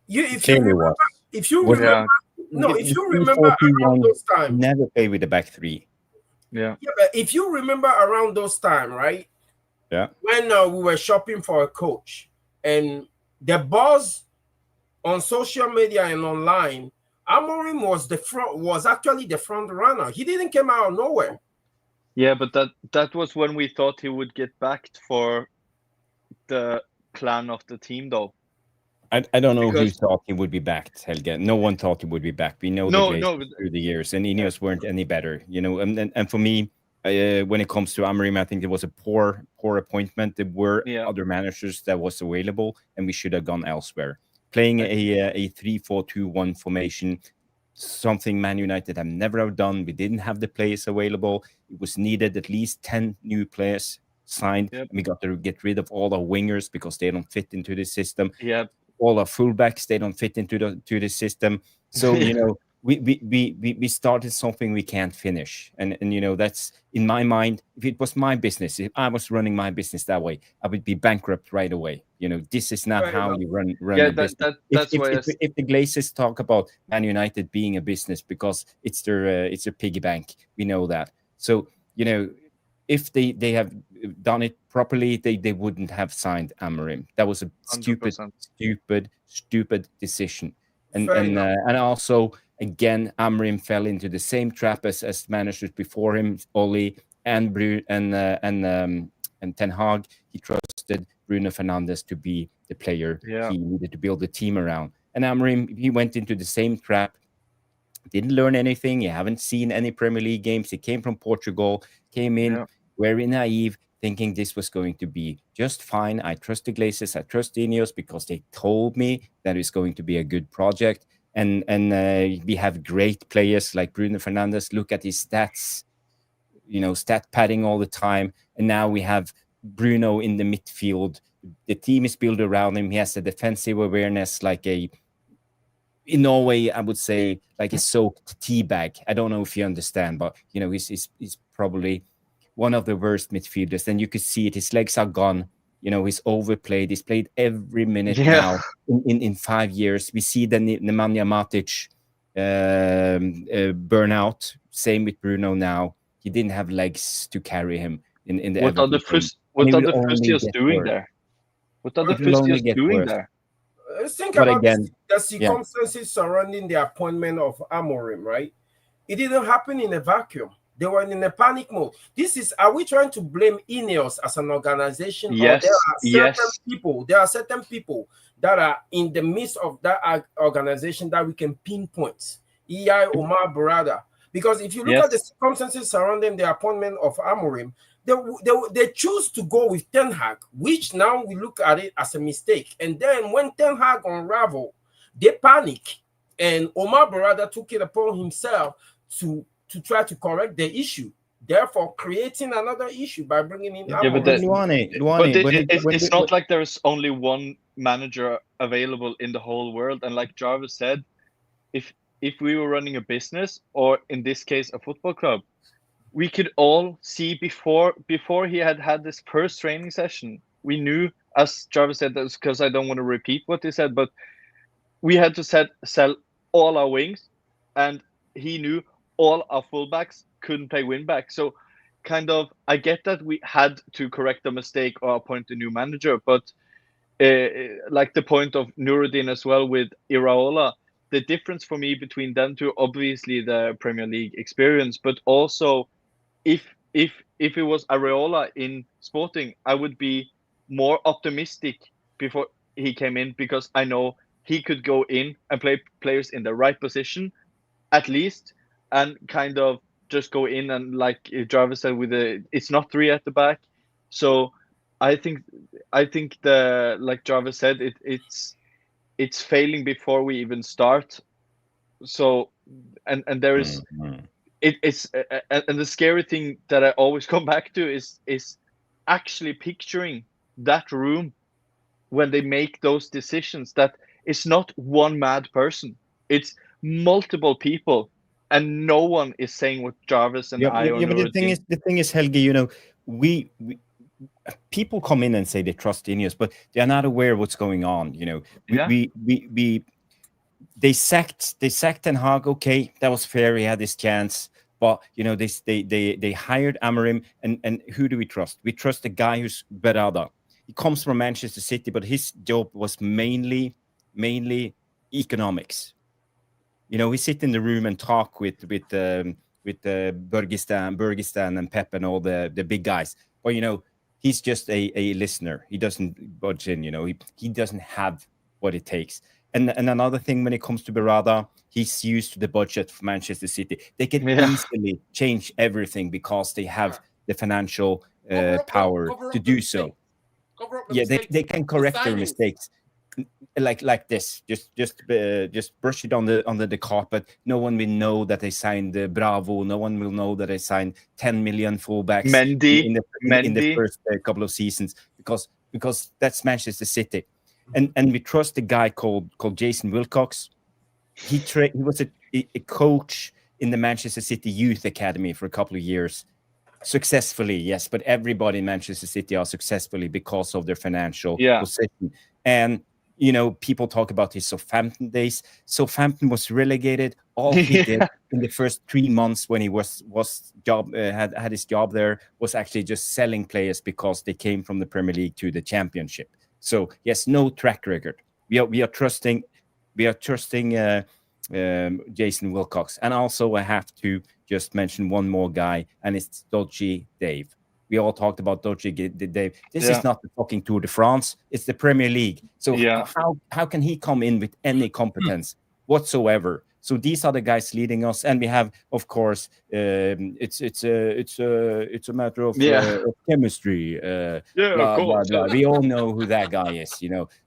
D: if you remember around those times,
C: never play with the back three.
D: Yeah, but if you remember around those times, right?
C: Yeah.
D: When we were shopping for a coach, and the buzz on social media and online, Amorim was actually the front runner. He didn't come out of nowhere.
B: Yeah, but that was when we thought he would get backed for the plan of the team, though.
C: I don't know who thought he would be backed, Helge. No one thought he would be backed. We know through the years, and Ineos weren't any better, And for me, when it comes to Amorim, I think it was a poor appointment. There were other managers that was available, and we should have gone elsewhere. Playing a 3-4-2-1 formation, something Man United have never done. We didn't have the players available. It was needed at least 10 new players signed. Yep. We got to get rid of all our wingers because they don't fit into the system.
B: Yep.
C: All our fullbacks, they don't fit into the system. So, we started something we can't finish. And that's, in my mind, if it was my business, if I was running my business that way, I would be bankrupt right away. This is not how you run a business. If the Glazers talk about Man United being a business because it's their piggy bank, we know that. So, if they have done it properly, they wouldn't have signed Amorim. That was a stupid decision. And also, again, Amorim fell into the same trap as managers before him, Oli and Ten Hag. He trusted Bruno Fernandes to be the player
B: Yeah.
C: he needed to build the team around. And Amorim, he went into the same trap. Didn't learn anything. You haven't seen any Premier League games. He came from Portugal, came in very naive, thinking this was going to be just fine. I trust the Glazers, I trust Ineos because they told me that it's going to be a good project. And we have great players like Bruno Fernandes. Look at his stats, stat padding all the time. And now we have Bruno in the midfield. The team is built around him. He has a defensive awareness in Norway, I would say, like a soaked tea bag. I don't know if you understand, but he's probably one of the worst midfielders. And you could see it. His legs are gone. He's overplayed. He's played every minute now in 5 years. We see the Nemanja Matic burnout. Same with Bruno now. He didn't have legs to carry him in the.
B: What are the Fustios doing there? What are the Fustios doing there?
D: Think about the circumstances surrounding the appointment of Amorim, right? It didn't happen in a vacuum. They were in a panic mode. Are we trying to blame Ineos as an organization?
B: Yes.
D: Or there are certain people that are in the midst of that organization that we can pinpoint. Omar Barada. Because if you look at the circumstances surrounding the appointment of Amorim, they choose to go with Ten Hag, which now we look at it as a mistake. And then when Ten Hag unraveled, they panic. And Omar Barada took it upon himself to try to correct the issue, therefore creating another issue by bringing in
C: Amorim.
B: It's not like there's only one manager available in the whole world. And like Jarvis said, if we were running a business, or in this case, a football club, we could all see before he had this first training session, we knew, as Jarvis said, that's because I don't want to repeat what he said, but we had to sell all our wings, and he knew all our fullbacks couldn't play wingback. So kind of, I get that we had to correct the mistake or appoint a new manager, but like the point of Nuruddin as well with Iraola, the difference for me between them two, obviously the Premier League experience, but also if it was Areola in Sporting, I would be more optimistic before he came in, because I know he could go in and play players in the right position, at least, and kind of just go in and, like Jarvis said, it's not three at the back. So I think like Jarvis said, it's failing before we even start. So and there is. It's and the scary thing that I always come back to is actually picturing that room when they make those decisions, that it's not one mad person, it's multiple people, and no one is saying what Jarvis and I or
C: but the thing is, Helge, we people come in and say they trust Ineos, but they're not aware of what's going on. They sacked Ten Hag. Okay, that was fair. He had his chance, but they hired Amorim, and who do we trust? We trust the guy who's Berada. He comes from Manchester City, but his job was mainly economics. He sit in the room and talk with Bergistan and Pep and all the big guys. But he's just a listener. He doesn't budge in. He doesn't have what it takes. And another thing, when it comes to Berada, he's used to the budget of Manchester City. They can easily change everything because they have the financial power to do so. They can correct their mistakes like this. Just brush it under the carpet. No one will know that they signed Bravo. No one will know that they signed 10 million fullbacks in the first couple of seasons because that's Manchester City. And we trust a guy called Jason Wilcox. He was a coach in the Manchester City Youth Academy for a couple of years. Successfully, yes, but everybody in Manchester City are successfully because of their financial position. And people talk about his Southampton days. Southampton was relegated. All he did in the first 3 months when he had his job there was actually just selling players because they came from the Premier League to the Championship. So yes, no track record. We are trusting Jason Wilcox, and also I have to just mention one more guy, and it's Dodgy Dave. We all talked about Doji. This is not the fucking Tour de France. It's the Premier League. So how can he come in with any competence whatsoever? So these are the guys leading us, and we have, of course, it's a matter of chemistry. Blah, blah, blah. We all know who that guy is.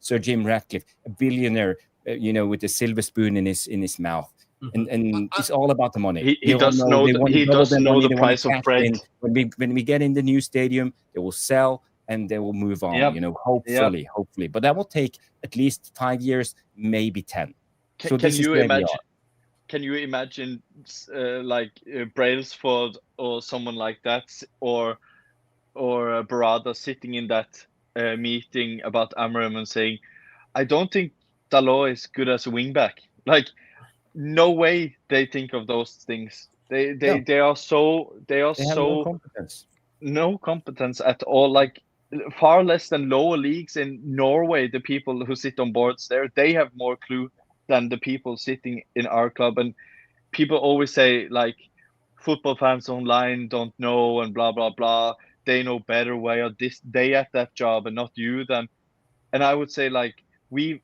C: Sir Jim Ratcliffe, a billionaire, with a silver spoon in his mouth. And it's all about the money.
B: He does know the price of bread.
C: When we get in the new stadium, they will sell and they will move on. Hopefully. But that will take at least 5 years, maybe 10.
B: Can you imagine like Brailsford or someone like that, or Barada sitting in that meeting about Amorim and saying, "I don't think Dalot is good as a wingback." Like, no way they think of those things. They are so no competence at all. Like, far less than lower leagues in Norway. The people who sit on boards there, they have more clue than the people sitting in our club. And people always say, like, football fans online don't know and blah blah blah. They know better. Why are they at that job and not you then? And I would say, like, we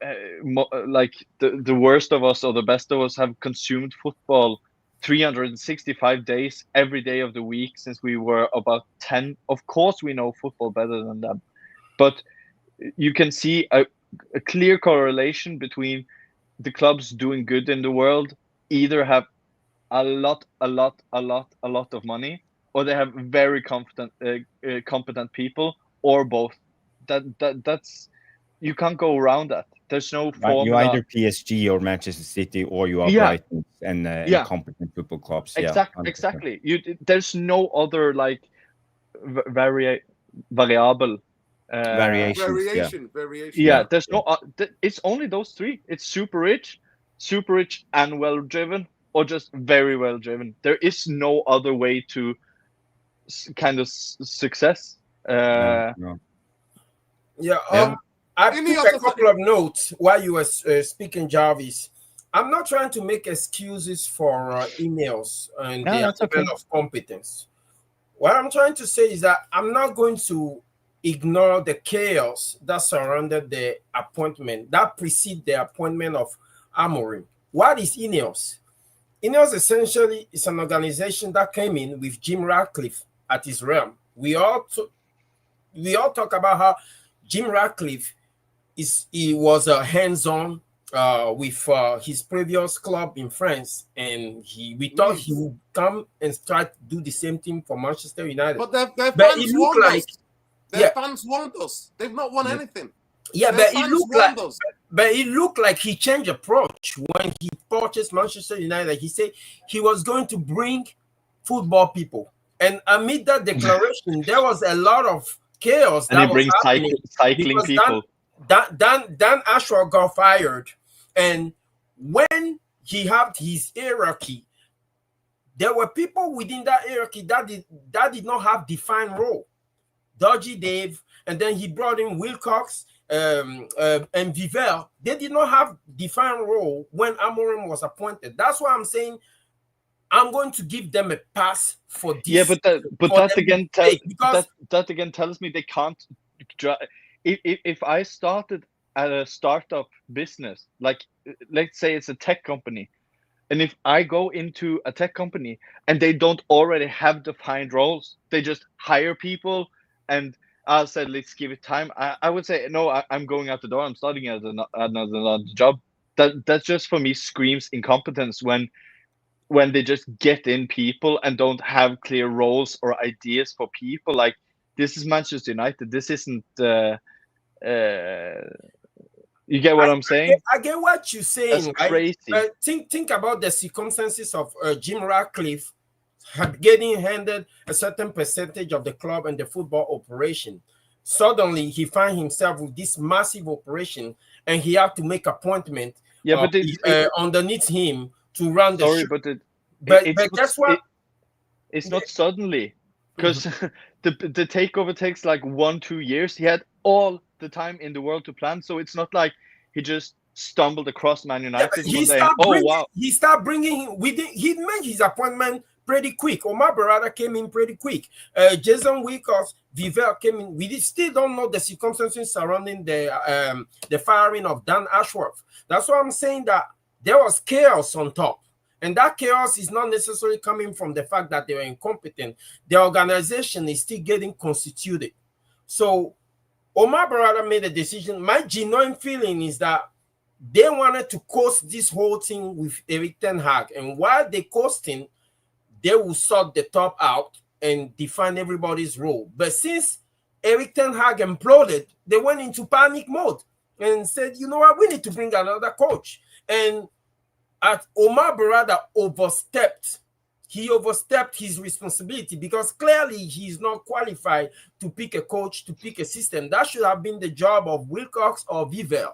B: like the worst of us or the best of us have consumed football 365 days every day of the week since we were about 10. Of course we know football better than them, but you can see a clear correlation between the clubs doing good in the world either have a lot of money, or they have very competent people, or both. That's, you can't go around that. There's no formula.
C: You either PSG or Manchester City, or you are Brighton and competent football clubs.
B: Exactly. There's no other like variable.
A: Variation.
B: Yeah, there's no. It's only those three. It's super rich, and well driven, or just very well driven. There is no other way to kind of success.
D: No. I took a couple of notes while you were speaking, Jarvis. I'm not trying to make excuses for Ineos and their level of competence. What I'm trying to say is that I'm not going to ignore the chaos that surrounded the appointment, that preceded the appointment of Amorim. What is Ineos? Ineos essentially is an organization that came in with Jim Ratcliffe at his realm. We all talk about how Jim Ratcliffe was hands-on with his previous club in France, and we thought he would come and try to do the same thing for Manchester United.
A: But their fans want us. Their fans want us. They've not won anything.
D: Yeah, but it looked like he changed approach when he purchased Manchester United. He said he was going to bring football people, and amid that declaration, there was a lot of chaos.
B: And he brings cycling people.
D: Dan Ashworth got fired, and when he had his hierarchy, there were people within that hierarchy that did not have defined role. Dodgy Dave, and then he brought in Wilcox and Viver. They did not have defined role when Amorim was appointed. That's why I'm saying I'm going to give them a pass for this.
B: Yeah, but that again tells me they can't. If I started at a startup business, like let's say it's a tech company, and if I go into a tech company and they don't already have defined roles, they just hire people, and I said, let's give it time. I would say, no, I'm going out the door. I'm starting at another job. That just for me screams incompetence when they just get in people and don't have clear roles or ideas for people. Like, this is Manchester United. This isn't. You get what I'm saying?
D: I get what you're saying.
B: That's crazy.
D: Think about the circumstances of Jim Ratcliffe getting handed a certain percentage of the club and the football operation. Suddenly, he found himself with this massive operation, and he had to make appointment underneath him to run the show.
B: But guess what? It's not suddenly, because the takeover takes like 1-2 years. He had all the time in the world to plan, so it's not like he just stumbled across Man United.
D: He started bringing him. He made his appointment pretty quick. Omar Barada came in pretty quick. Jason Wilcox, Vivell came in. We still don't know the circumstances surrounding the firing of Dan Ashworth. That's why I'm saying that there was chaos on top. And that chaos is not necessarily coming from the fact that they were incompetent. The organization is still getting constituted. So Omar Barada made a decision. My genuine feeling is that they wanted to coast this whole thing with Erik ten Hag. And while they coasting, they will sort the top out and define everybody's role. But since Erik ten Hag imploded, they went into panic mode and said, you know what, we need to bring another coach. And Omar Barada overstepped. He overstepped his responsibility because clearly he's not qualified to pick a coach, to pick a system. That should have been the job of Wilcox or Vivell.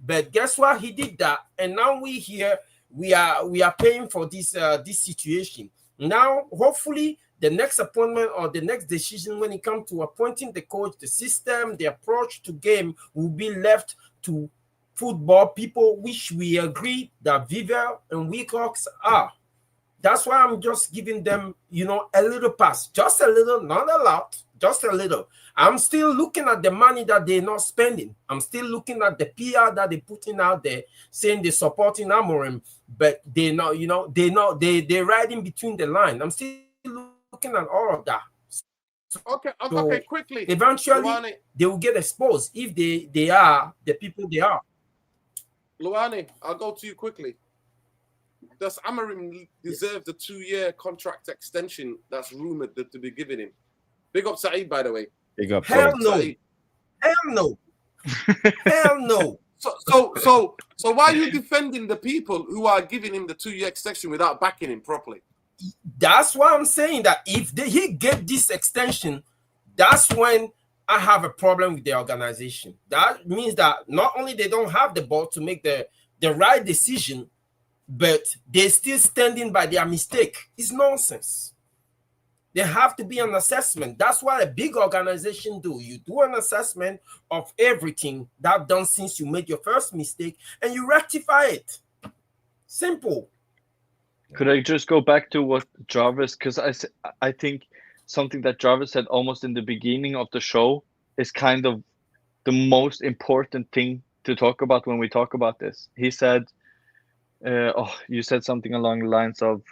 D: But guess what? He did that, and now we are paying for this situation. Now, hopefully, the next appointment or the next decision when it comes to appointing the coach, the system, the approach to game will be left to football people, which we agree that Vivell and Wilcox are. That's why I'm just giving them, a little pass, just a little, not a lot, just a little. I'm still looking at the money that they're not spending. I'm still looking at the PR that they're putting out there, saying they're supporting Amorim, but they're not, they're riding between the line. I'm still looking at all of that.
A: Okay, quickly.
D: Eventually, Luani, they will get exposed if they are the people they are.
A: Luani, I'll go to you quickly. Does Amorim deserve the 2-year contract extension that's rumored to be given him? Big up Saeed, by the way.
C: Big up.
D: Hell no. Hell no. Hell no.
A: So why are you defending the people who are giving him the 2-year extension without backing him properly?
D: That's why I'm saying that if he get this extension, that's when I have a problem with the organization. That means that not only they don't have the ball to make the right decision, but they're still standing by their mistake. It's nonsense. There have to be an assessment. That's what a big organization do. You do an assessment of everything that's done since you made your first mistake, and you rectify it. Simple.
B: Could I just go back to what Jarvis, because I think something that Jarvis said almost in the beginning of the show is kind of the most important thing to talk about when we talk about this. He said, you said something along the lines of,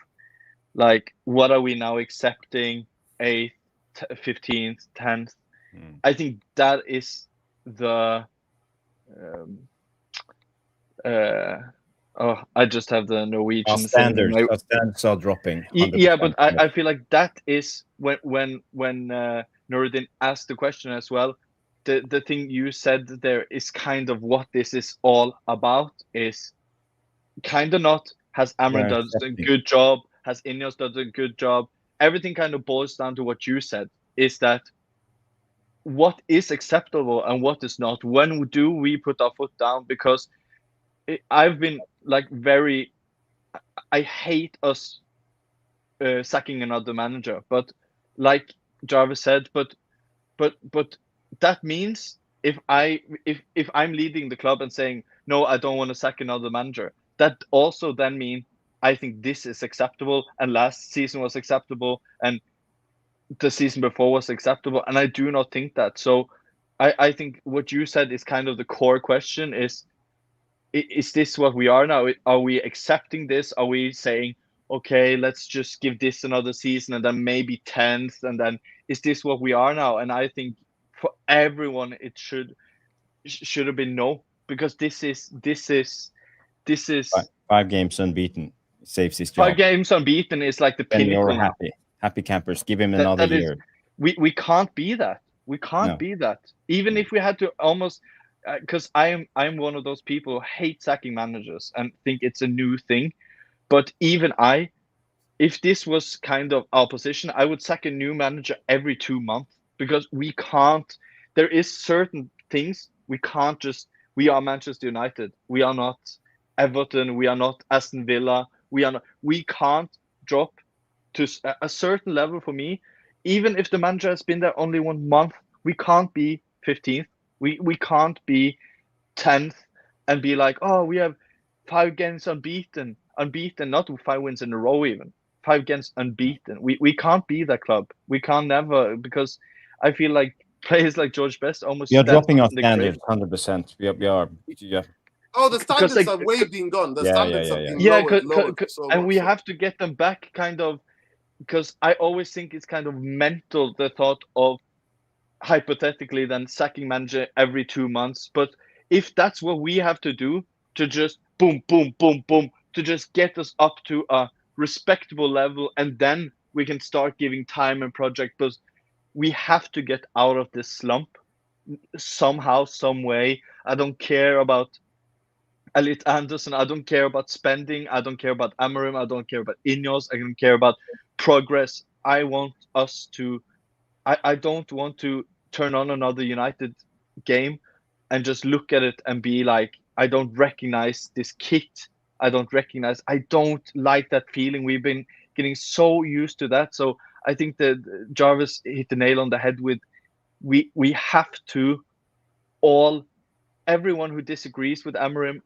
B: like, what are we now accepting? 8th, 15th, 10th? I think that is the I just have the Norwegian
C: standards. Our standards are dropping.
B: Yeah, but I feel like that is when Nuruddin asked the question as well. The thing you said there is kind of what this is all about. Is kind of not, has Amorim done a good job? Has Ineos done a good job? Everything kind of boils down to what you said, is that what is acceptable and what is not. When do we put our foot down? Because I've been like I hate us sacking another manager, but like Jarvis said, but that means if I'm leading the club and saying, no, I don't want to sack another manager, that also then means I think this is acceptable, and last season was acceptable, and the season before was acceptable, and I do not think that. So I think what you said is kind of the core question: is this what we are now? Are we accepting this? Are we saying, okay, let's just give this another season and then maybe 10th, and then is this what we are now? And I think for everyone it should have been no, because this is
C: 5 games unbeaten. Saves his job.
B: 5 games unbeaten is like the pinnacle.
C: And you're happy campers. Give him another year.
B: We can't be that. We can't be that. Even if we had to almost, because I'm one of those people who hate sacking managers and think it's a new thing. But even if this was kind of our position, I would sack a new manager every 2 months, because we can't. There is certain things we can't just. We are Manchester United. We are not Everton. We are not Aston Villa. We can't drop to a certain level. For me, even if the manager has been there only 1 month, we can't be 15th. We can't be 10th and be like, oh, we have 5 games unbeaten, not 5 wins in a row even. games unbeaten. We can't be that club. We can't never, because I feel like players like George Best almost.
C: We are dropping our standards 100%. We are. Yeah.
A: Oh, the standards have way been gone. The standards have been lowered so
B: and
A: much,
B: we have to get them back, kind of, because I always think it's kind of mental, the thought of hypothetically then sacking manager every 2 months. But if that's what we have to do to just boom, boom, boom, boom, to just get us up to a respectable level, and then we can start giving time and project, but we have to get out of this slump somehow, some way. I don't care about Elliot Anderson. I don't care about spending. I don't care about Amorim. I don't care about Ineos. I don't care about progress. I want us to. I don't want to turn on another United game and just look at it and be like, I don't recognize this kit. I don't like that feeling. We've been getting so used to that. So I think that Jarvis hit the nail on the head with, we have to all. Everyone who disagrees with Amorim,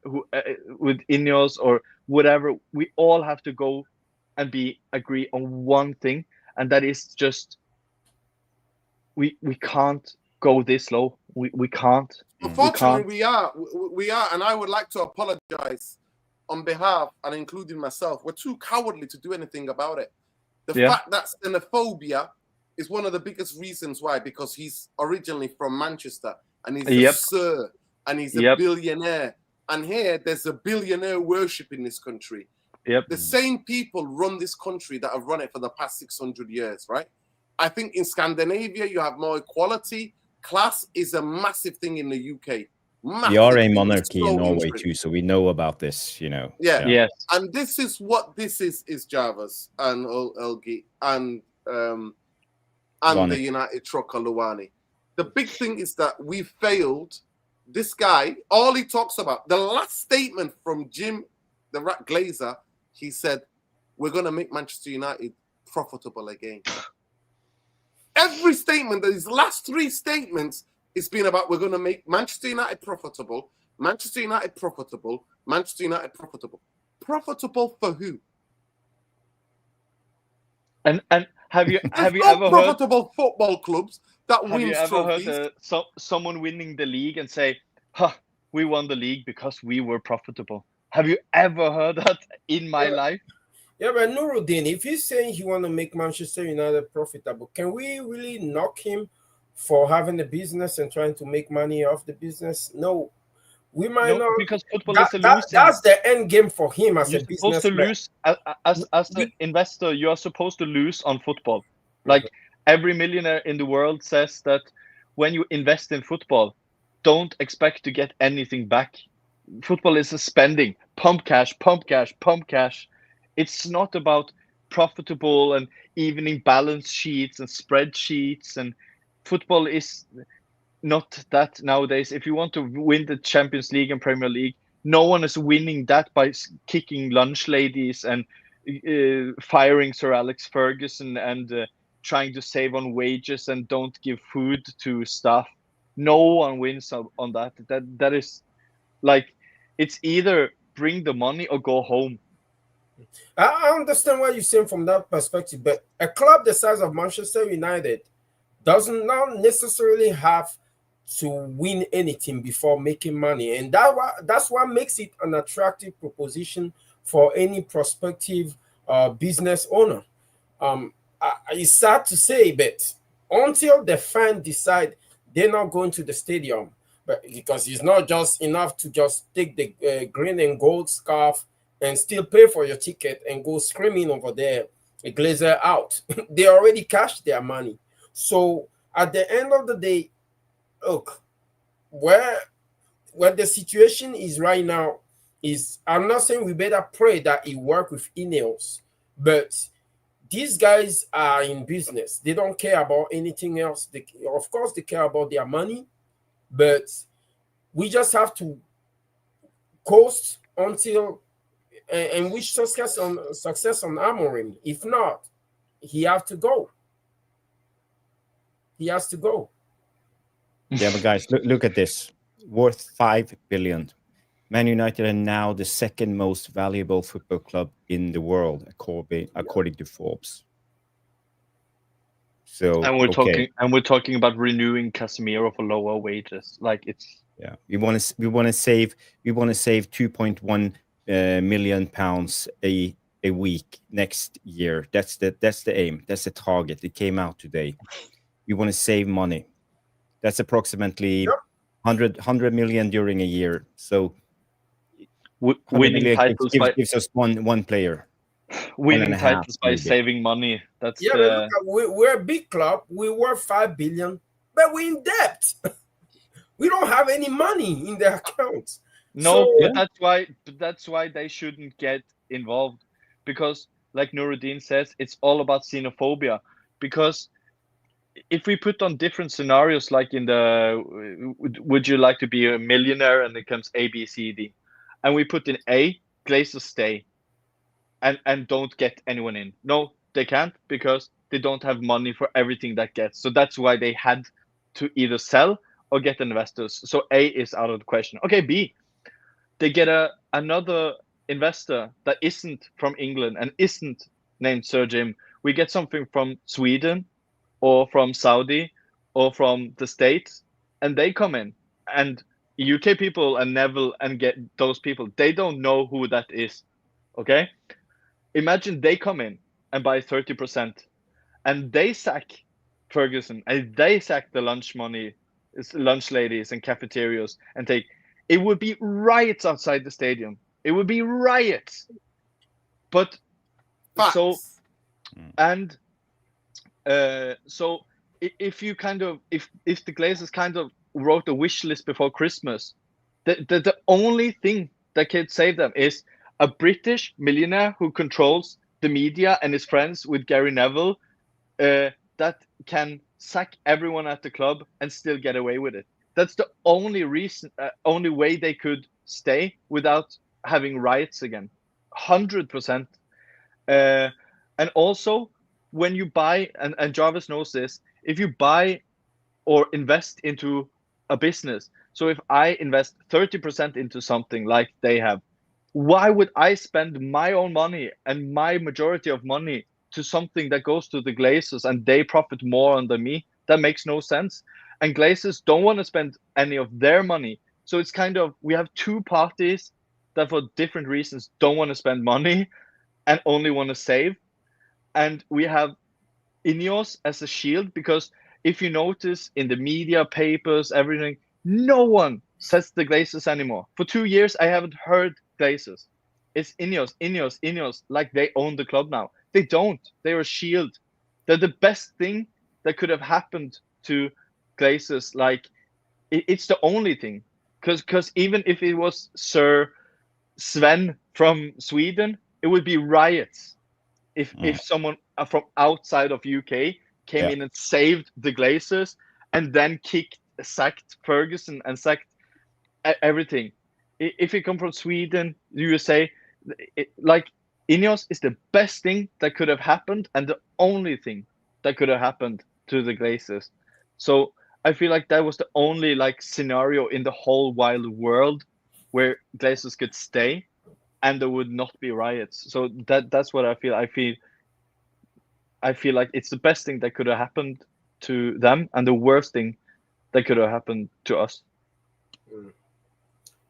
B: with Ineos or whatever, we all have to go and agree on one thing, and that is just we can't go this low. We can't.
A: Unfortunately, we are, and I would like to apologize on behalf and including myself. We're too cowardly to do anything about it. The fact that xenophobia is one of the biggest reasons why, because he's originally from Manchester and he's a sir. And he's a billionaire. And here, there's a billionaire worship in this country. The same people run this country that have run it for the past 600 years, right? I think in Scandinavia, you have more equality. Class is a massive thing in the UK.
C: We are a monarchy in Norway too, so we know about this,
B: Yes.
A: And this is what this is Jarvis and Elgi and the United trucker Luwani. The big thing is that we failed. This guy, all he talks about, the last statement from Jim, the Rat Glazer, he said, we're going to make Manchester United profitable again. Every statement, his last 3 statements, it's been about, we're going to make Manchester United profitable, Manchester United profitable, Manchester United profitable. Profitable for who?
B: And have you ever heard
A: profitable football clubs that wins trophies?
B: Have you ever heard someone winning the league and say, we won the league because we were profitable? Have you ever heard that in my life?
D: Yeah, but Nuruddin, if he's saying he want to make Manchester United profitable, can we really knock him for having a business and trying to make money off the business? No. We might not,
B: because football is a losing.
D: That's the end game for him as a businessman.
B: You're supposed to lose as an investor. You are supposed to lose on football. Like every millionaire in the world says that when you invest in football, don't expect to get anything back. Football is a spending, pump cash, pump cash, pump cash. It's not about profitable and evening balance sheets and spreadsheets. And football is not that nowadays. If you want to win the Champions League and Premier League, no one is winning that by kicking lunch ladies and firing Sir Alex Ferguson and trying to save on wages and don't give food to staff. No one wins on that. That is like, it's either bring the money or go home.
D: I understand what you're saying from that perspective, but a club the size of Manchester United doesn't not necessarily have to win anything before making money, and that's what makes it an attractive proposition for any prospective business owner. It's sad to say, but until the fan decide they're not going to the stadium, but because it's not just enough to just take the green and gold scarf and still pay for your ticket and go screaming over there, a Glazer out. They already cashed their money. So at the end of the day, look, where the situation is right now is, I'm not saying we better pray that it work with Ineos, but these guys are in business. They don't care about anything else. Of course, they care about their money, but we just have to coast until and wish success on Amorim. If not, he has to go. He has to go.
C: Yeah, but guys, look at this. Worth 5 billion. Man United are now the second most valuable football club in the world, according to Forbes. So
B: we're talking about renewing Casemiro for lower wages. Like it's
C: we want to save 2.1 million pounds a week next year. That's the aim. That's the target. It came out today. We want to save money. That's approximately 100 million during a year. So
B: winning titles
C: gives us one player.
B: Winning titles by saving money. That's
D: look, we're a big club. We worth 5 billion, but we're in debt. We don't have any money in the accounts.
B: No, but that's why they shouldn't get involved, because like Nuruddin says, it's all about xenophobia. Because if we put on different scenarios, like in the would you like to be a millionaire, and it comes A, B, C, D, and we put in A, Glazers stay and don't get anyone in. No, they can't, because they don't have money for everything that gets. So that's why they had to either sell or get investors. So A is out of the question. Okay, B, they get another investor that isn't from England and isn't named Sir Jim. We get something from Sweden or from Saudi or from the States, and they come in. And UK people and Neville and get those people, they don't know who that is. Okay? Imagine they come in and buy 30%, and they sack Ferguson, and they sack the lunch ladies and cafeterias, and take. It would be riots outside the stadium. It would be riots. But
A: Facts.
B: So if you if the Glazers kind of wrote a wish list before Christmas, the only thing that could save them is a British millionaire who controls the media and is friends with Gary Neville, that can sack everyone at the club and still get away with it. That's the only way they could stay without having riots again. 100%. And also, when you buy, and Jarvis knows this, if you buy or invest into a business, so if I invest 30% into something like they have, why would I spend my own money and my majority of money to something that goes to the Glazers and they profit more than me? That makes no sense. And Glazers don't want to spend any of their money. So it's kind of, we have two parties that for different reasons don't want to spend money and only want to save. And we have Ineos as a shield, because if you notice in the media, papers, everything, no one says the Glazers anymore. For 2 years, I haven't heard Glazers. It's Ineos, like they own the club now. They don't. They're a shield. They're the best thing that could have happened to Glazers. Like, it's the only thing. Because even if it was Sir Sven from Sweden, it would be riots. If someone from outside of UK came in and saved the Glazers and then sacked Ferguson and sacked everything. If you come from Sweden, USA, like Ineos is the best thing that could have happened and the only thing that could have happened to the Glazers. So I feel like that was the only scenario in the whole wild world where Glazers could stay and there would not be riots. So that's what I feel. I feel like it's the best thing that could have happened to them and the worst thing that could have happened to us.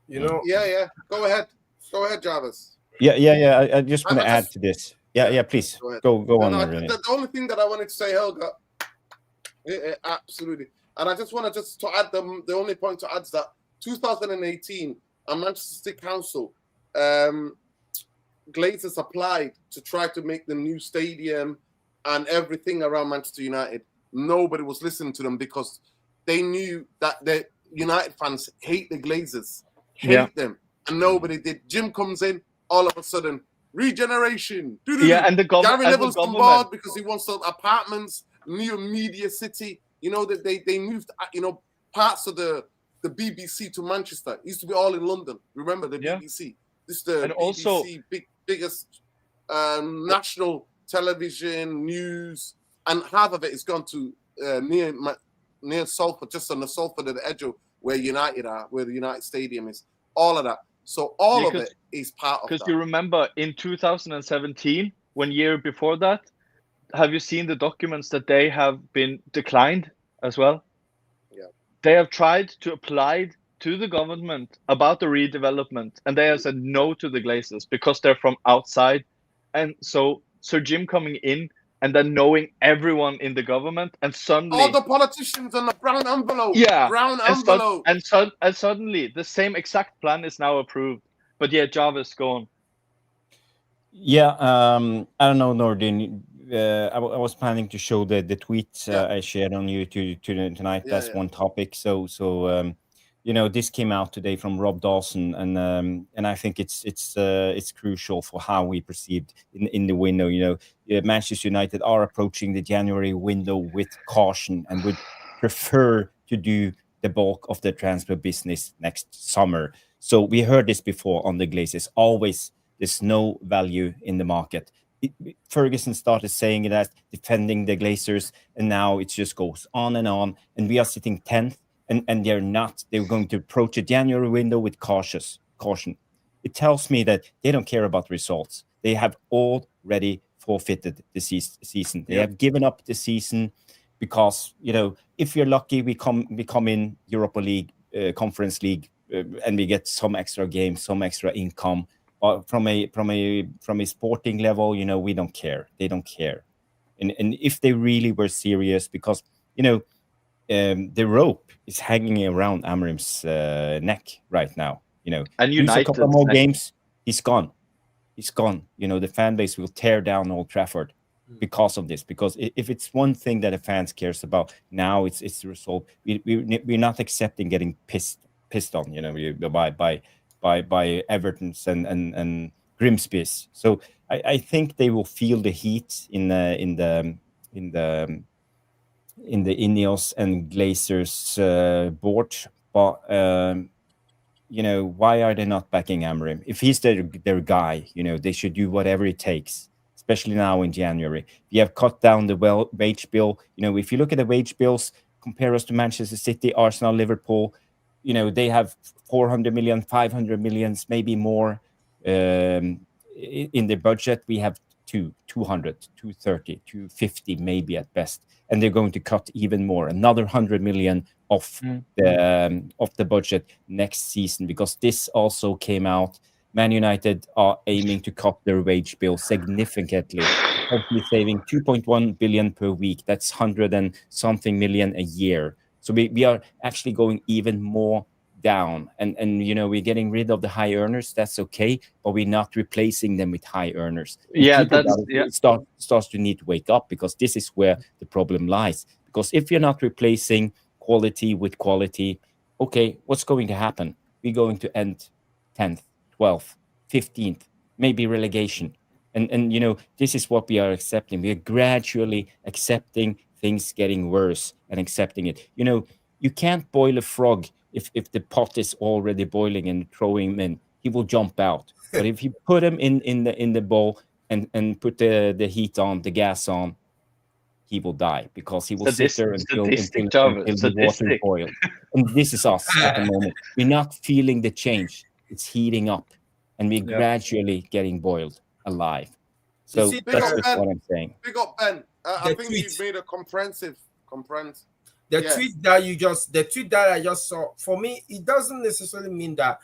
D: You know.
A: Yeah. Go ahead, Jarvis.
C: Yeah. I just want to add to this. Yeah. Please go on.
A: The only thing that I wanted to say, Helga, absolutely, and I just want to add the only point to add is that 2018, a Manchester City Council, Glazers applied to try to make the new stadium and everything around Manchester United. Nobody was listening to them because they knew that the United fans hate the Glazers. Hate them, and nobody did. Jim comes in, all of a sudden, regeneration.
B: And the government.
A: Gary Neville's on board because he wants some apartments, new media city. You know that they moved, parts of the BBC to Manchester. It used to be all in London. Remember the BBC? This is the BBC biggest national television news, and half of it is gone to near Salford, just on the Salford at the edge of where United are, where the United Stadium is. All of that. So all of it is part of that.
B: Because you remember in 2017, 1 year before that, have you seen the documents that they have been declined as well?
A: Yeah.
B: They have tried to apply to the government about the redevelopment, and they have said no to the Glazers because they're from outside. And so Sir Jim coming in and then knowing everyone in the government, and suddenly
A: all the politicians on the brown envelope.
B: Yeah,
A: brown envelope.
B: And suddenly the same exact plan is now approved, but yet Java's gone.
C: Yeah, I don't know, Nordin. I was planning to show the tweet I shared on YouTube tonight. That's one topic. So you know, this came out today from Rob Dawson, and I think it's crucial for how we perceived in the window. You know, Manchester United are approaching the January window with caution and would prefer to do the bulk of the transfer business next summer. So we heard this before on the Glazers. Always, there's no value in the market. Ferguson started saying it as defending the Glazers, and now it just goes on. And we are sitting 10th, and they're not. They're going to approach a January window with caution. It tells me that they don't care about results. They have already forfeited the season. They have given up the season because, you know, if you're lucky, we come in Europa League, Conference League, and we get some extra games, some extra income. From a sporting level, you know, we don't care. They don't care. And if they really were serious, because, you know, the rope is hanging around Amorim's neck right now, you know.
B: And
C: United, a couple more games, he's gone. He's gone. You know, the fan base will tear down Old Trafford because of this. Because if it's one thing that the fans cares about now, it's the result. We're not accepting getting pissed on, you know, by Everton's and Grimsby's. So I think they will feel the heat in the Ineos and Glazers board. But you know, why are they not backing Amorim? If he's their guy, you know, they should do whatever it takes, especially now in January. We have cut down the wage bill. You know, if you look at the wage bills, compare us to Manchester City, Arsenal, Liverpool, you know, they have 400 million, 500 millions, maybe more in their budget. We have 200, 230, 250 maybe at best. And they're going to cut even more, another 100 million off the budget next season, because this also came out. Man United are aiming to cut their wage bill significantly, hopefully saving 2.1 billion per week. That's 100 and something million a year. So we are actually going even more down. And you know, we're getting rid of the high earners. That's okay, but we're not replacing them with high earners. Starts to need to wake up, because this is where the problem lies. Because if you're not replacing quality with quality, okay, what's going to happen? We're going to end 10th, 12th, 15th, maybe relegation. And you know, this is what we are accepting. We are gradually accepting things getting worse and accepting it. You know, you can't boil a frog if the pot is already boiling and throwing him in. He will jump out. But if you put him in the bowl and put the heat on, the gas on, he will die, because he will sit there until the water boils. And this is us at the moment. We're not feeling the change. It's heating up, and we're gradually getting boiled alive. So that's just what I'm saying.
A: Big up, Ben. I think you've made a comprehensive.
D: The tweet that I just saw, for me, it doesn't necessarily mean that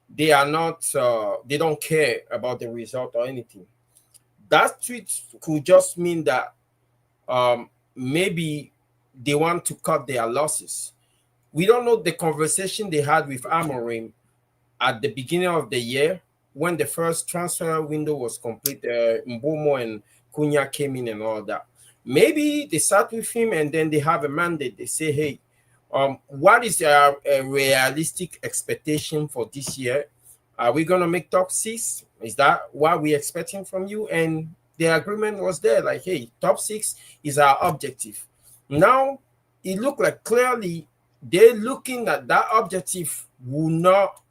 D: they are not, they don't care about the result or anything. That tweet could just mean that maybe they want to cut their losses. We don't know the conversation they had with Amorim at the beginning of the year when the first transfer window was complete. Mbomo and Cunha came in and all that. Maybe they sat with him and then they have a mandate. They say, hey, what is a realistic expectation for this year? Are we going to make top 6? Is that what we're expecting from you? And the agreement was there, like, hey, top 6 is our objective. Now, it looked like clearly they're looking at that objective will not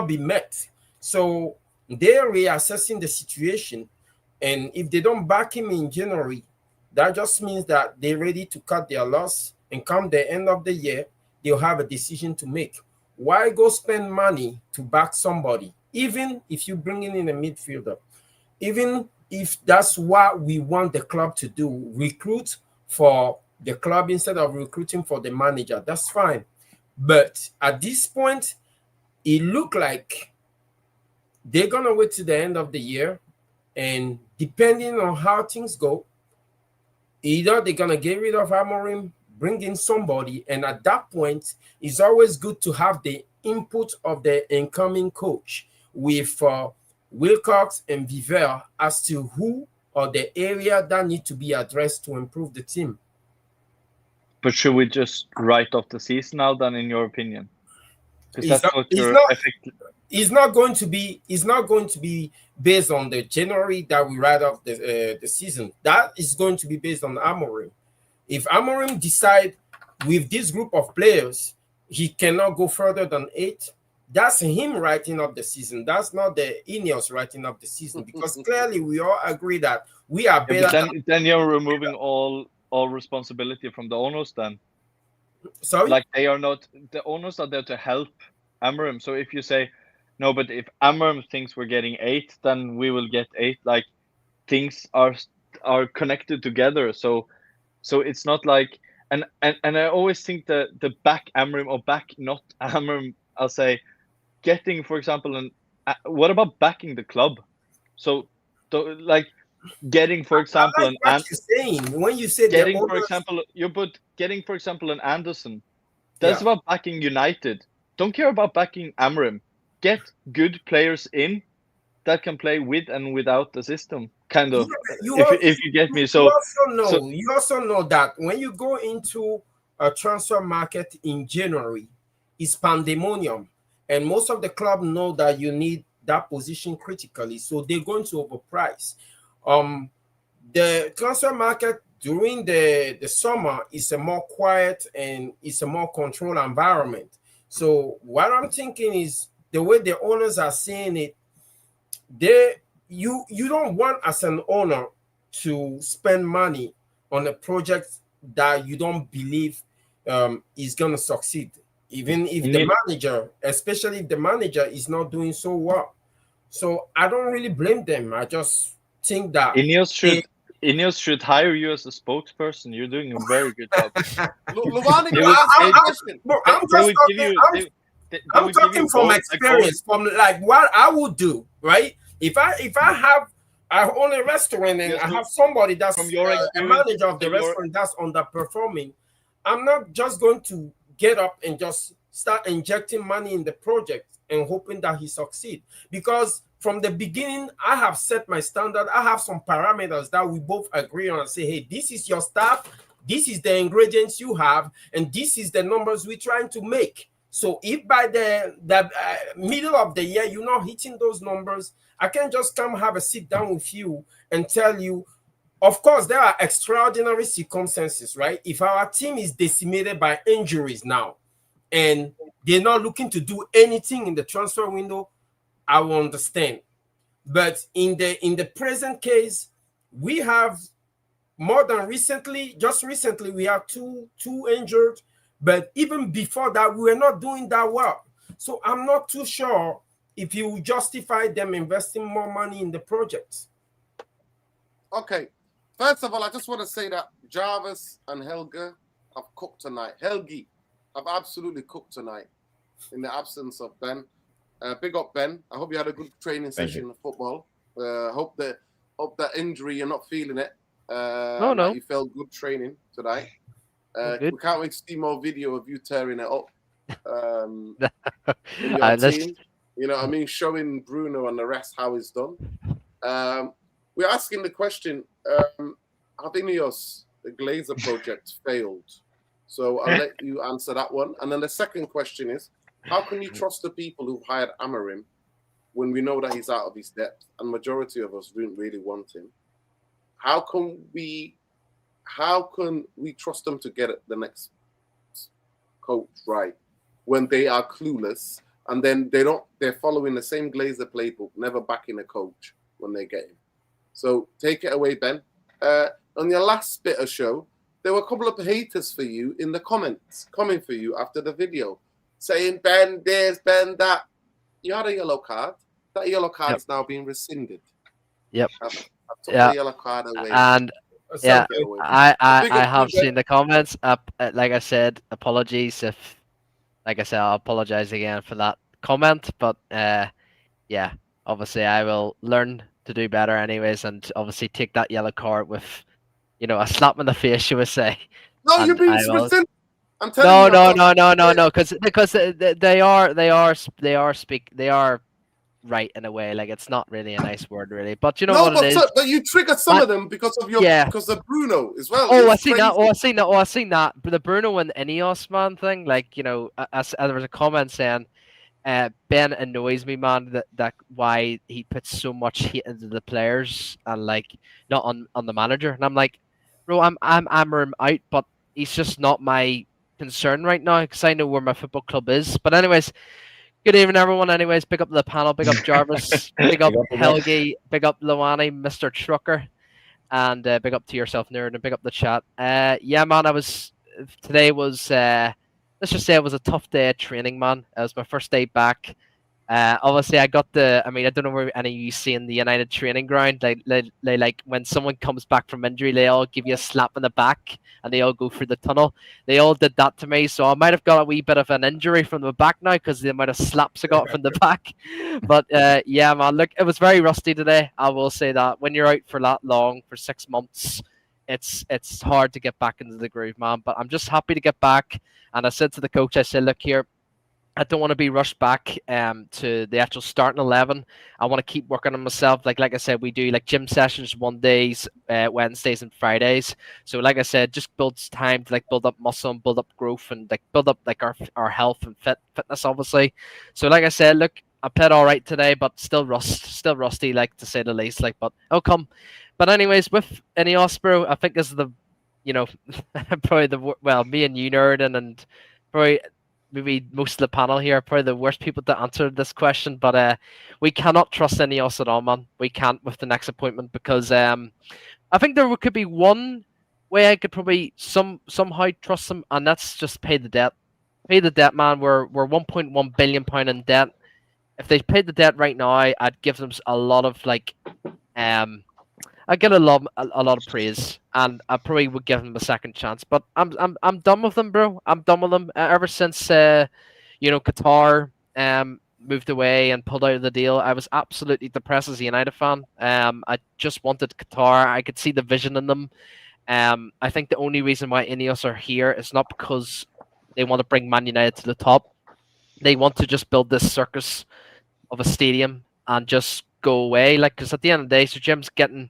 D: be met. So they're reassessing the situation. And if they don't back him in January, that just means that they're ready to cut their loss. And come the end of the year, they'll have a decision to make. Why go spend money to back somebody? Even if you bring in a midfielder, even if that's what we want the club to do, recruit for the club instead of recruiting for the manager, that's fine. But at this point, it looked like they're going to wait to the end of the year. And depending on how things go, either they're going to get rid of Amorim, bring in somebody. And at that point, it's always good to have the input of the incoming coach with Wilcox and Viver as to who or the area that need to be addressed to improve the team.
B: But should we just write off the season now then, in your opinion? Because that's
D: it's not going to be based on the January that we write off the season. That is going to be based on Amorim. If Amorim decide with this group of players he cannot go further than 8, that's him writing up the season. That's not the Ineos writing up the season, because clearly we all agree that we are better.
B: Then you're removing all responsibility from the owners then.
D: Sorry?
B: Like, they are not, the owners are there to help Amorim. So if you say, no, but if Amorim thinks we're getting 8, then we will get 8. Like, things are connected together. So it's not like, and I always think the back Amorim or back not Amorim, I'll say, getting, for example, what about backing the club? So like getting, for example,
D: I like what you're saying when you say
B: getting, for example, getting, for example, an Anderson. That's about backing United. Don't care about backing Amorim. Get good players in that can play with and without the system, kind of. If you get me. So
D: you also know that when you go into a transfer market in January, it's pandemonium, and most of the club know that you need that position critically, so they're going to overprice. The transfer market during the summer is a more quiet and it's a more controlled environment. So what I'm thinking is, the way the owners are seeing it, you don't want, as an owner, to spend money on a project that you don't believe is going to succeed, even if the manager, especially if the manager is not doing so well. So I don't really blame them. I just think that
B: Ineos should hire you as a spokesperson. You're doing a very good job.
D: I'm talking from experience, from like what I would do, right? If I own a restaurant and I have somebody that's from a manager of the restaurant that's underperforming, I'm not just going to get up and just start injecting money in the project and hoping that he succeeds. Because from the beginning, I have set my standard. I have some parameters that we both agree on and say, hey, this is your staff, this is the ingredients you have, and this is the numbers we're trying to make. So if by the middle of the year you're not hitting those numbers, I can just come have a sit down with you and tell you, of course, there are extraordinary circumstances, right? If our team is decimated by injuries now and they're not looking to do anything in the transfer window, I will understand. But in the present case, we have more than recently, just recently, we have two injured. But even before that, we were not doing that well. So I'm not too sure if you justify them investing more money in the project.
A: Okay. First of all, I just want to say that Jarvis and Helge have cooked tonight. Helge have absolutely cooked tonight in the absence of Ben. Big up, Ben. I hope you had a good training session of football. Hope that injury, you're not feeling it.
E: No.
A: You felt good training tonight. We can't wait to see more video of you tearing it up. In your team. You know what I mean? Showing Bruno and the rest how it's done. We're asking the question, have Ineos, the Glazer project, failed? So I'll let you answer that one. And then the second question is, how can you trust the people who've hired Amorim when we know that he's out of his depth and majority of us didn't really want him? How can we trust them to get the next coach right when they are clueless and then they're following the same Glazer playbook, never backing a coach when they get him? So take it away, Ben. On your last bit of show, there were a couple of haters for you in the comments, coming for you after the video. saying Ben this, Ben that. You had a yellow card. That yellow card is now being rescinded.
E: Yep.
A: I've took the yellow card away.
E: And yeah, I have seen the comments. Like I said, apologies if, like I said, I'll apologize again for that comment. But yeah, obviously I will learn to do better anyways, and obviously take that yellow card with, a slap in the face, you would say.
A: No, you're being rescinded. I'm telling
E: you. No, because they are right in a way. Like, it's not really a nice word, really. But you know what it is.
A: But you triggered some of them because of because of Bruno as well.
E: Oh, I seen that. But the Bruno and Ineos man thing, like, there was a comment saying, Ben annoys me, man, that why he puts so much hate into the players and like not on the manager. And I'm like, bro, I'm out, but he's just not my concern right now because I know where my football club is. But anyways, good evening, everyone. Anyways, big up the panel, big up Jarvis, big up Helgi, big up Luani, Mr. Trucker, and big up to yourself, Nerd, and big up the chat. Yeah, man, today was let's just say it was a tough day of training, man. It was my first day back. Obviously, I don't know where any of you see in the United training ground. Like when someone comes back from injury, they all give you a slap in the back and they all go through the tunnel. They all did that to me, so I might have got a wee bit of an injury from the back now because the amount of slaps I got from the back. But yeah, man, look, it was very rusty today. I will say that when you're out for that long, for 6 months, it's hard to get back into the groove, man. But I'm just happy to get back. And I said to the coach, I said, look here, I don't want to be rushed back to the actual starting 11. I want to keep working on myself. Like I said, we do like gym sessions Mondays, Wednesdays, and Fridays. So like I said, just builds time to like build up muscle and build up growth and like build up like our health and fitness, obviously. So like I said, look, I played all right today, but still rusty, like to say the least. Like, but I'll come. But anyways, with Ineos, bro, I think this is the, probably me and you, Nerd, and probably maybe most of the panel here are probably the worst people to answer this question, but we cannot trust Ineos at all, man. We can't with the next appointment because I think there could be one way I could probably somehow trust them, and that's just pay the debt. Pay the debt, man. We're £1.1 billion in debt. If they paid the debt right now, I'd give them a lot of like I get a lot of praise, and I probably would give them a second chance. But I'm done with them, bro. I'm done with them. Ever since Qatar moved away and pulled out of the deal, I was absolutely depressed as a United fan. I just wanted Qatar. I could see the vision in them. I think the only reason why Ineos are here is not because they want to bring Man United to the top. They want to just build this circus of a stadium and just go away. Like, because at the end of the day, Sir Jim's getting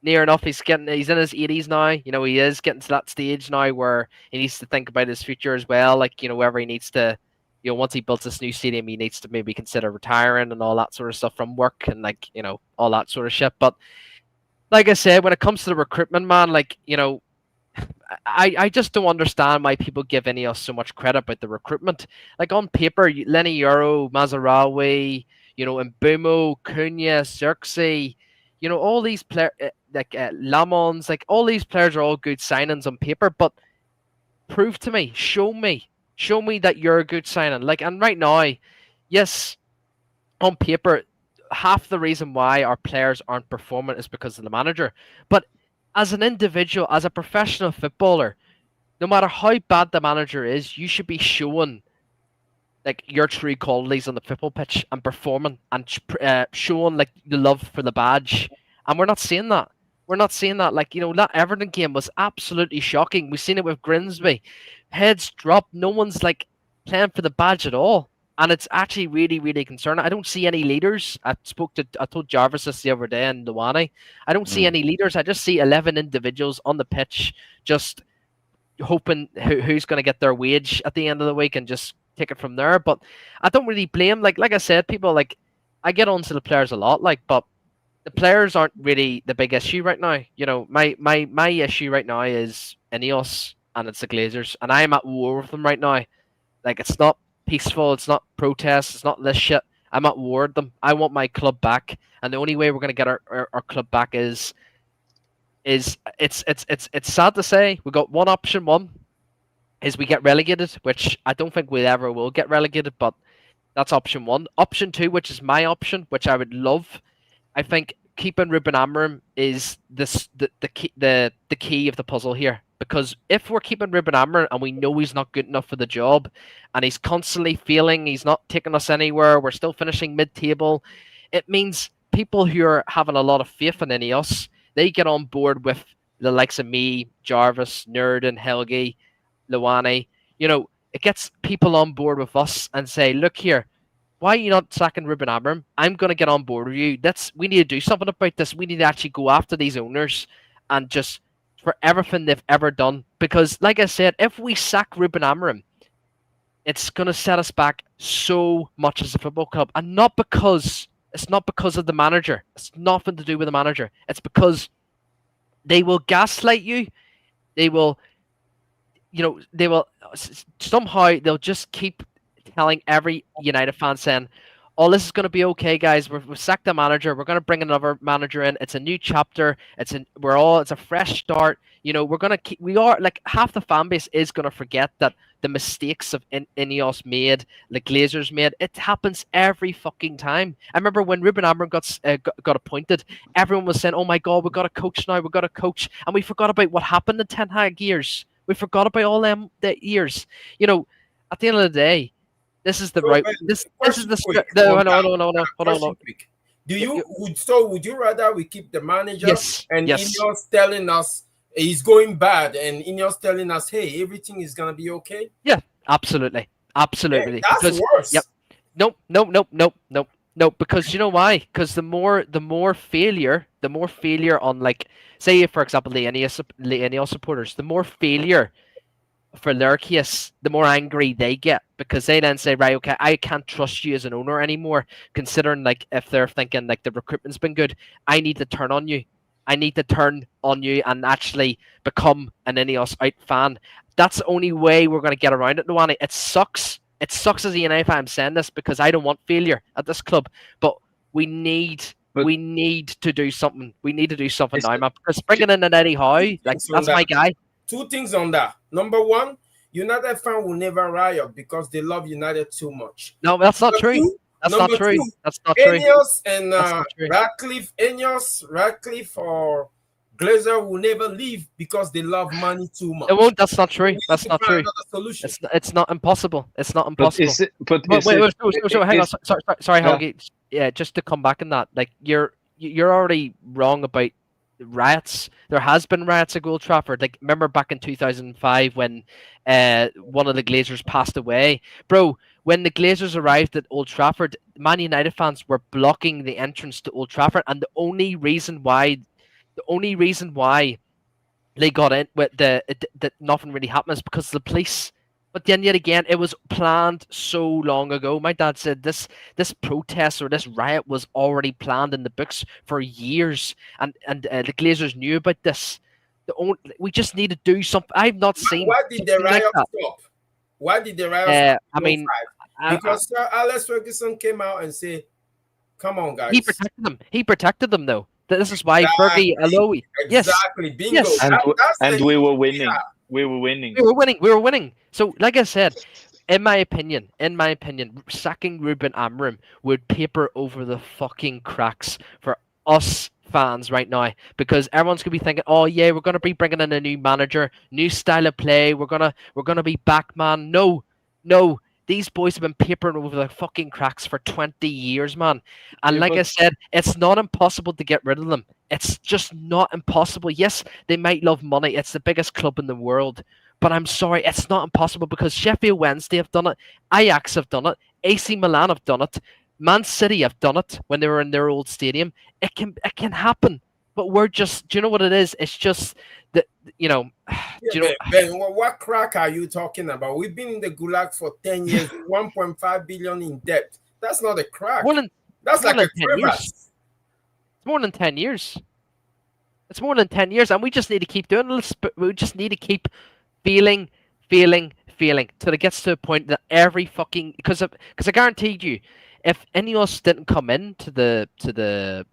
E: near enough. He's in his 80s now. He is getting to that stage now where he needs to think about his future as well. Like, wherever he needs to, once he builds this new stadium, he needs to maybe consider retiring and all that sort of stuff from work and like, all that sort of shit. But like I said, when it comes to the recruitment, man, like, I just don't understand why people give Ineos so much credit about the recruitment. Like, on paper, Lenny Euro, Mazarawi, Mbumo, Cunha, Xerxes, all these players, like Lamons, like all these players are all good signings on paper, but prove to me, show me that you're a good signing. Like, and right now, yes, on paper, half the reason why our players aren't performing is because of the manager. But as an individual, as a professional footballer, no matter how bad the manager is, you should be showing like your true qualities on the football pitch and performing and showing like the love for the badge. And we're not seeing that. Like, that Everton game was absolutely shocking. We've seen it with Grimsby. Heads drop. No one's like playing for the badge at all. And it's actually really, really concerning. I don't see any leaders. I told Jarvis this the other day in Luani. I don't see any leaders. I just see 11 individuals on the pitch just hoping who's going to get their wage at the end of the week and just take it from there. But I don't really blame, like I said, people, like, I get on to the players a lot, like, but the players aren't really the big issue right now. My issue right now is Ineos and it's the Glazers, and I'm at war with them right now. Like, it's not peaceful, it's not protest, it's not this shit. I'm at war with them. I want my club back, and the only way we're going to get our club back is it's sad to say we got one option. is we get relegated, which I don't think we ever will get relegated, but that's option one. Option two, which is my option, which I would love, I think keeping Ruben Amorim is the key of the puzzle here. Because if we're keeping Ruben Amorim and we know he's not good enough for the job, and he's constantly failing, he's not taking us anywhere, we're still finishing mid-table, it means people who are having a lot of faith in Ineos, they get on board with the likes of me, Jarvis, Nerd, and Helgi, Luani. You know, it gets people on board with us and say, look here, why are you not sacking Ruben Amorim? I'm going to get on board with you. We need to do something about this. We need to actually go after these owners and just for everything they've ever done. Because, like I said, if we sack Ruben Amorim, it's going to set us back so much as a football club. And it's not because of the manager. It's nothing to do with the manager. It's because they will gaslight you. They will somehow they'll just keep telling every United fan saying, oh, this is going to be okay, guys. We've sacked the manager. We're going to bring another manager in. It's a new chapter. It's a fresh start. You know, half the fan base is going to forget that the mistakes of Ineos made, the Glazers made. It happens every fucking time. I remember when Ruben Amorim got appointed, everyone was saying, oh my God, we've got a coach now. We've got a coach. And we forgot about what happened in Ten Hag years. We forgot about all them the years. You know, at the end of the day, this is the
D: so
E: right.
D: Ben,
E: This is the script. No. Hold on.
D: Would you rather we keep the manager and
E: yes.
D: Ineos telling us he's going bad and Ineos telling us, hey, everything is gonna be okay?
E: Yeah, absolutely.
D: Yeah, that's
E: because,
D: worse.
E: Yep. No. Because you know why? Because the more failure on, like, say for example the Ineos supporters, the more failure for their case, the more angry they get, because they then say, right, okay, I can't trust you as an owner anymore, considering, like, if they're thinking like the recruitment's been good, I need to turn on you. I need to turn on you and actually become an Ineos out fan. That's the only way we're going to get around it, Luani. It sucks. It sucks as a United fan saying this because I don't want failure at this club, but we need to do something. We need to do something now, man. Because bringing in an Eddie Howe, like, that's my guy.
D: Two things on that. Number one, United fan will never riot because they love United too much.
E: No, that's not true. That's not true. That's not true.
D: Ineos and Radcliffe or Glazer will never leave because they love money too much.
E: It won't. That's not true. That's not true. It's not impossible. It's not impossible. Hang on. Sorry, Helgi. Yeah, just to come back on that, like, you're already wrong about riots. There has been riots at Old Trafford. Like, remember back in 2005 when one of the Glazers passed away, bro. When the Glazers arrived at Old Trafford, Man United fans were blocking the entrance to Old Trafford, and the only reason why they got in with that nothing really happened is because of the police. But then yet again, it was planned so long ago. My dad said this protest or this riot was already planned in the books for years, and the Glazers knew about this. We just need to do something. I've not seen.
D: Why did the riot stop? Why did the riot stop?
E: I mean,
D: because Sir Alex Ferguson came out and said, "Come on, guys."
E: He protected them, though. This is why Fergie, Aloe.
D: Exactly. Bingo.
E: Yes.
B: And we were winning. We were winning. So, like I said, in my opinion, sacking Ruben Amorim would paper over the fucking cracks for us fans right now, because everyone's gonna be thinking, oh yeah, we're gonna be bringing in a new manager, new style of play. We're gonna be back, man. No. These boys have been papering over the fucking cracks for 20 years, man. And I said, it's not impossible to get rid of them. It's just not impossible. Yes, they might love money. It's the biggest club in the world. But I'm sorry, it's not impossible, because Sheffield Wednesday have done it. Ajax have done it. AC Milan have done it. Man City have done it when they were in their old stadium. It can happen. But we're just, do you know what it is? It's just that,
D: Ben, what crack are you talking about? We've been in the gulag for 10 years, 1.5 billion in debt. That's not a crack. That's like a crevasse.
E: It's more than 10 years. It's more than 10 years, and we just need to keep doing this. We just need to keep feeling till it gets to a point that every fucking, because I guaranteed you, if Ineos didn't come in to the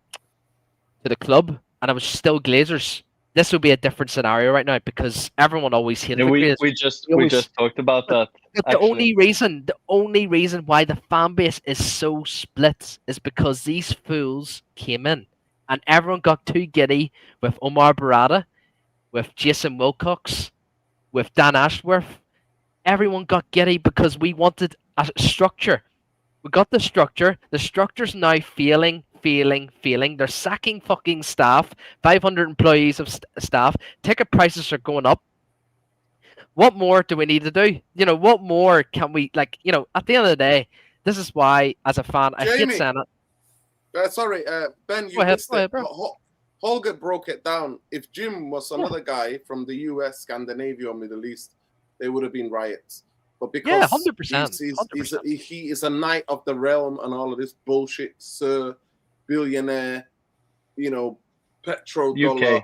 E: club and it was still Glazers, this would be a different scenario right now because everyone always hated
B: we just talked about that.
E: The only reason why the fan base is so split is because these fools came in and everyone got too giddy with Omar Barada, with Jason Wilcox, with Dan Ashworth. Everyone got giddy because we wanted a structure. We got the structure. The structure's now failing. They're sacking fucking staff. 500 employees of staff. Ticket prices are going up. What more do we need to do? You know, what more can we, like, you know, at the end of the day, this is why, as a fan, I hate saying it.
A: Sorry, Ben, you missed it. Holger broke it down. If Jim was another guy from the US, Scandinavia, or Middle East, there would have been riots. But because
E: 100%,
A: he is a knight of the realm and all of this bullshit, sir, billionaire, you know, petrodollar,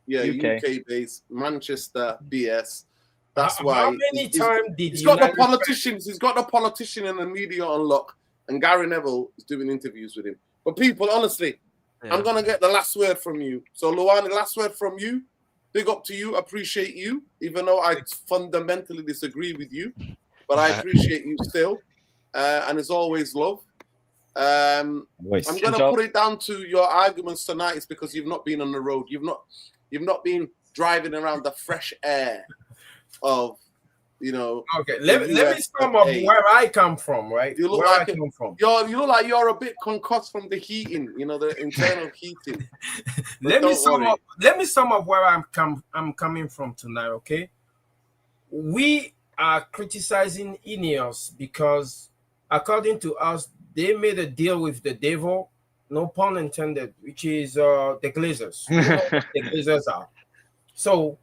A: UK based, Manchester BS. That's why.
D: How many times did
A: he's got the politicians? He's got the politician and the media on lock, and Gary Neville is doing interviews with him. But people, honestly, I'm gonna get the last word from you. So, Luani, last word from you. Big up to you. Appreciate you, even though I fundamentally disagree with you, but I appreciate you still. And it's always love. I'm gonna put it down to your arguments tonight. It's because you've not been on the road. You've not been driving around the fresh air of, you know.
D: Okay, let me sum up where I come from, right?
A: You look like you look like you're a bit concussed from the heating, you know, the internal heating.
D: Let me sum up where I'm coming from tonight, okay? We are criticizing Ineos because, according to us, they made a deal with the devil, no pun intended, which is the Glazers. You know what the Glazers are. So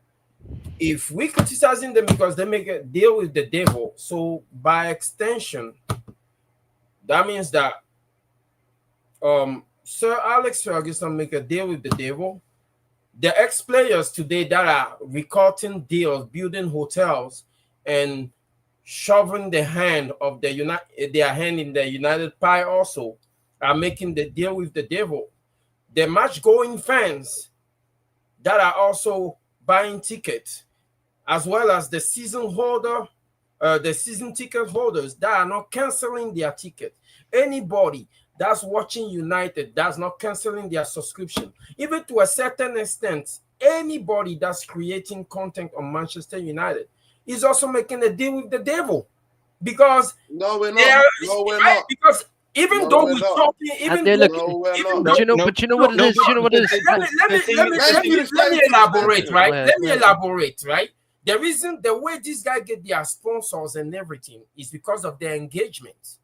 D: if we criticizing them because they make a deal with the devil, so by extension, that means that Sir Alex Ferguson make a deal with the devil. The ex-players today that are recording deals, building hotels, and shoving the hand of their hand in the United pie also are making the deal with the devil. The match-going fans that are also buying tickets, as well as the season ticket holders that are not canceling their ticket. Anybody that's watching United that's not canceling their subscription, even to a certain extent, anybody that's creating content on Manchester United is also making a deal with the devil. Because
A: no, we're not.
D: Because even though we're talking,
E: but you know what it is. You know what it is.
D: Let me elaborate, right? Let me elaborate, right? The reason, the way this guy get their sponsors and everything is because of their engagement,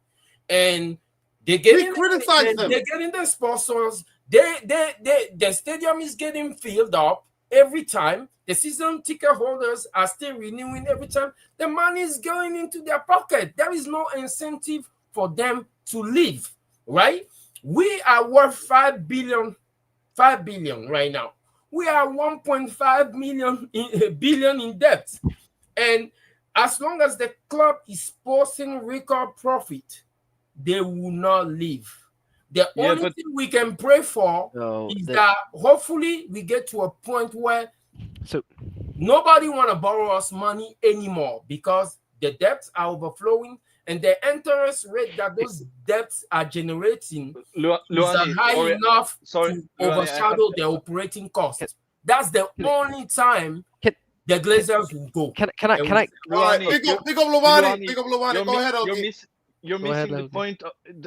D: and they're getting the sponsors. The stadium is getting filled up every time. The season ticket holders are still renewing every time. The money is going into their pocket. There is no incentive for them to leave, right? We are worth 5 billion right now. We are 1.5 billion in debt. And as long as the club is posting record profit, they will not leave. The only thing we can pray for is that hopefully we get to a point where nobody want to borrow us money anymore because the debts are overflowing and the interest rate that those debts are generating is high enough to overshadow the operating costs. That's the only time the Glazers will go.
E: Can I?
A: Big up Luani. Go ahead,
B: You're missing the point.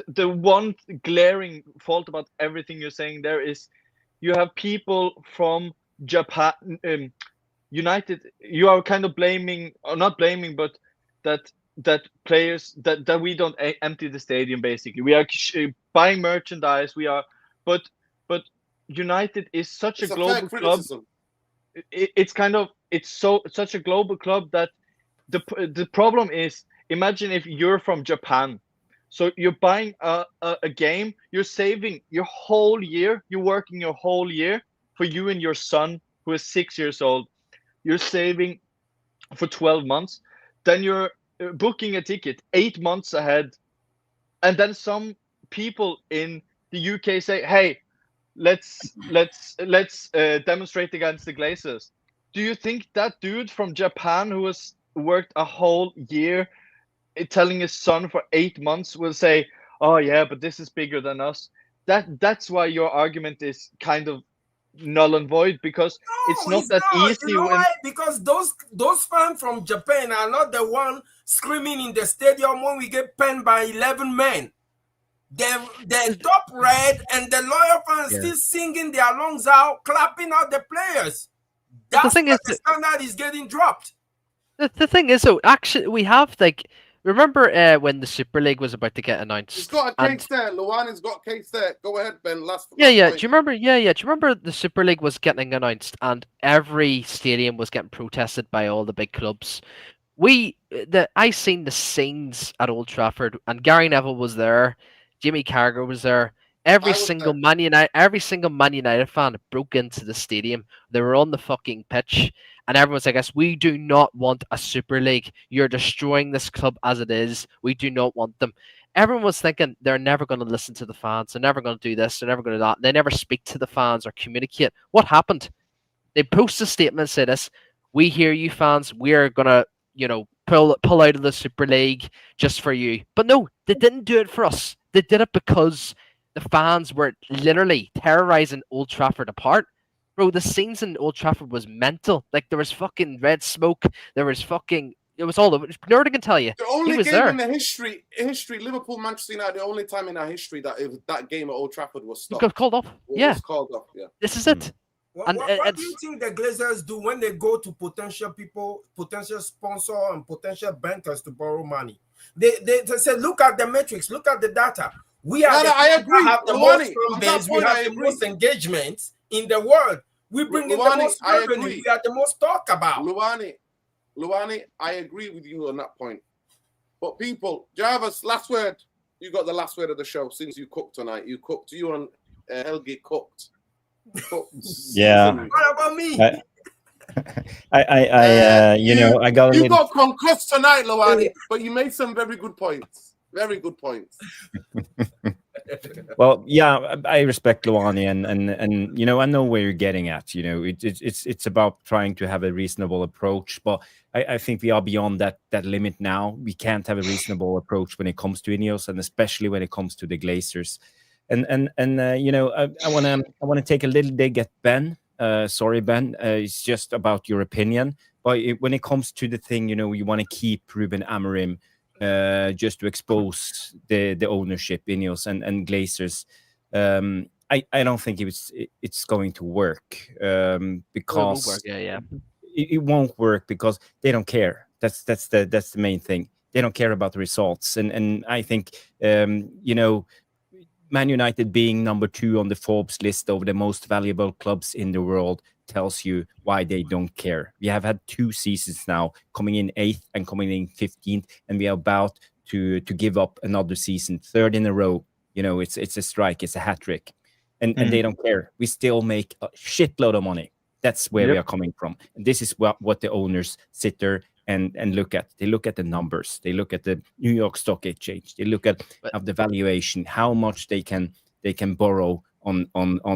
B: The one glaring fault about everything you're saying there is you have people from Japan, United. You are kind of blaming, or not blaming, but that players that we don't empty the stadium. Basically, we are buying merchandise. But United is such a global club. It's such a global club that the problem is, imagine if you're from Japan, so you're buying a game, you're saving your whole year, you're working your whole year for you and your son who is 6 years old. You're saving for 12 months, then you're booking a ticket 8 months ahead, and then some people in the UK say, hey, let's demonstrate against the Glazers. Do you think that dude from Japan who has worked a whole year telling his son for 8 months will say, "Oh yeah, but this is bigger than us"? That's why your argument is kind of null and void, because it's not that easy.
D: You know why? Because those fans from Japan are not the one screaming in the stadium when we get penned by 11 men. They're top red, and the loyal fans still singing their lungs out, clapping out the players. That's the standard is getting dropped.
E: The thing is, though, actually, we have remember when the Super League was about to get announced?
A: He's got a case there. Luani's got a case there. Go ahead, Ben. Last
E: point. Do you remember? Do you remember the Super League was getting announced, and every stadium was getting protested by all the big clubs? I seen the scenes at Old Trafford, and Gary Neville was there, Jimmy Carragher was there. Every single Man United fan broke into the stadium. They were on the fucking pitch, and everyone's like, "We do not want a Super League. You're destroying this club as it is. We do not want them." Everyone was thinking they're never going to listen to the fans. They're never going to do this. They're never going to do that. They never speak to the fans or communicate. What happened? They post a statement and say this: "We hear you, fans. We are gonna, pull out of the Super League just for you." But no, they didn't do it for us. They did it because the fans were literally terrorizing Old Trafford apart. Bro, the scenes in Old Trafford was mental. Like, there was fucking red smoke. There was fucking... It was all over. Nerd can tell you.
A: The only
E: he was
A: game
E: there.
A: in the history, Liverpool, Manchester United, the only time in our history that game at Old Trafford was stopped.
E: It got called off.
A: Was called off, yeah.
E: This is it.
D: What do you think the Glazers do when they go to potential sponsor and potential bankers to borrow money? They say, look at the metrics, look at the data. We are
A: I agree.
D: Have the most fan base, we have the most engagement in the world. We bring in the most revenue. We are the most talk about.
A: Luani, I agree with you on that point. But people, Jarvis, last word. You got the last word of the show since you cooked tonight. You cooked. You and Helgi cooked.
C: Yeah.
D: What about me?
C: I got
A: you got concussed tonight, Luani, but you made some very good points. Very good points.
C: Well, yeah, I respect Luani, and I know where you're getting at. It's about trying to have a reasonable approach, but I think we are beyond that limit now. We can't have a reasonable approach when it comes to Ineos, and especially when it comes to the Glazers. I want to take a little dig at Ben. Sorry, Ben. It's just about your opinion. But when it comes to the thing, you want to keep Ruben Amorim just to expose the ownership, Ineos and Glazers. I don't think it's going to work because it won't work because they don't care. That's the main thing. They don't care about the results, and I think Man United being number 2 on the Forbes list of the most valuable clubs in the world tells you why they don't care. We have had 2 seasons now, coming in 8th and coming in 15th, and we are about to give up another season, 3rd in a row. It's a strike, it's a hat trick, and they don't care. We still make a shitload of money. That's where we are coming from. And this is what the owners sit there and look at. They look at the numbers. They look at the New York Stock Exchange. They look at the valuation, how much they can borrow on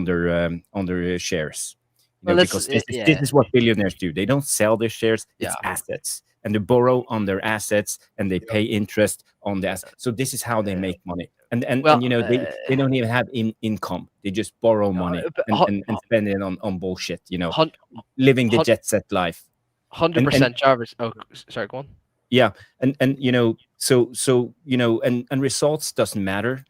C: their shares. Because this is what billionaires do. They don't sell their shares; it's assets, and they borrow on their assets, and they pay interest on the assets. So this is how they make money. And they don't even have income. They just borrow money and spend it on bullshit. Living the jet set life.
E: 100%, Jarvis. Oh, sorry, go on.
C: Yeah, and results doesn't matter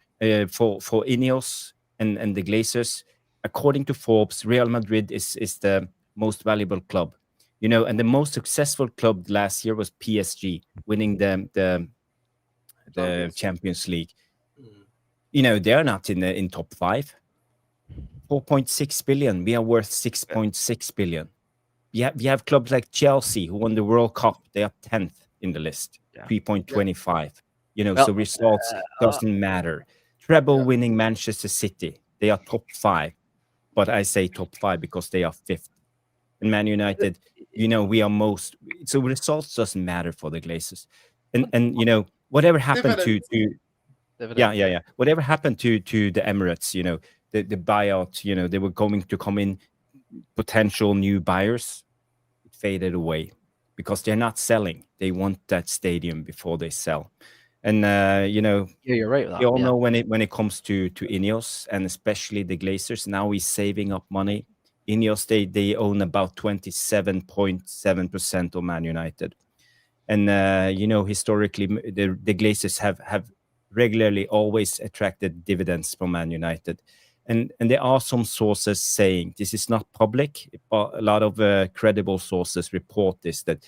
C: for Ineos and the Glazers. According to Forbes, Real Madrid is the most valuable club, and the most successful club last year was PSG, winning the Champions League. They are not in top 5. 4.6 billion. We are worth 6.6 billion. We have clubs like Chelsea who won the World Cup. They are 10th in the list, 3.25. So results doesn't matter. Treble winning Manchester City. They are top 5, but I say top 5 because they are 5th. And Man United, we are most. So results doesn't matter for the Glazers. And whatever happened to whatever happened to the Emirates, the buyout, they were going to come in potential new buyers. It faded away because they're not selling. They want that stadium before they sell. And
E: yeah, you're right with that.
C: You all know when it comes to Ineos, and especially the Glazers, now he's saving up money. Ineos, they own about 27.7% of Man United. And historically the Glazers have regularly always attracted dividends from Man United. And there are some sources saying, this is not public, but a lot of credible sources report this, that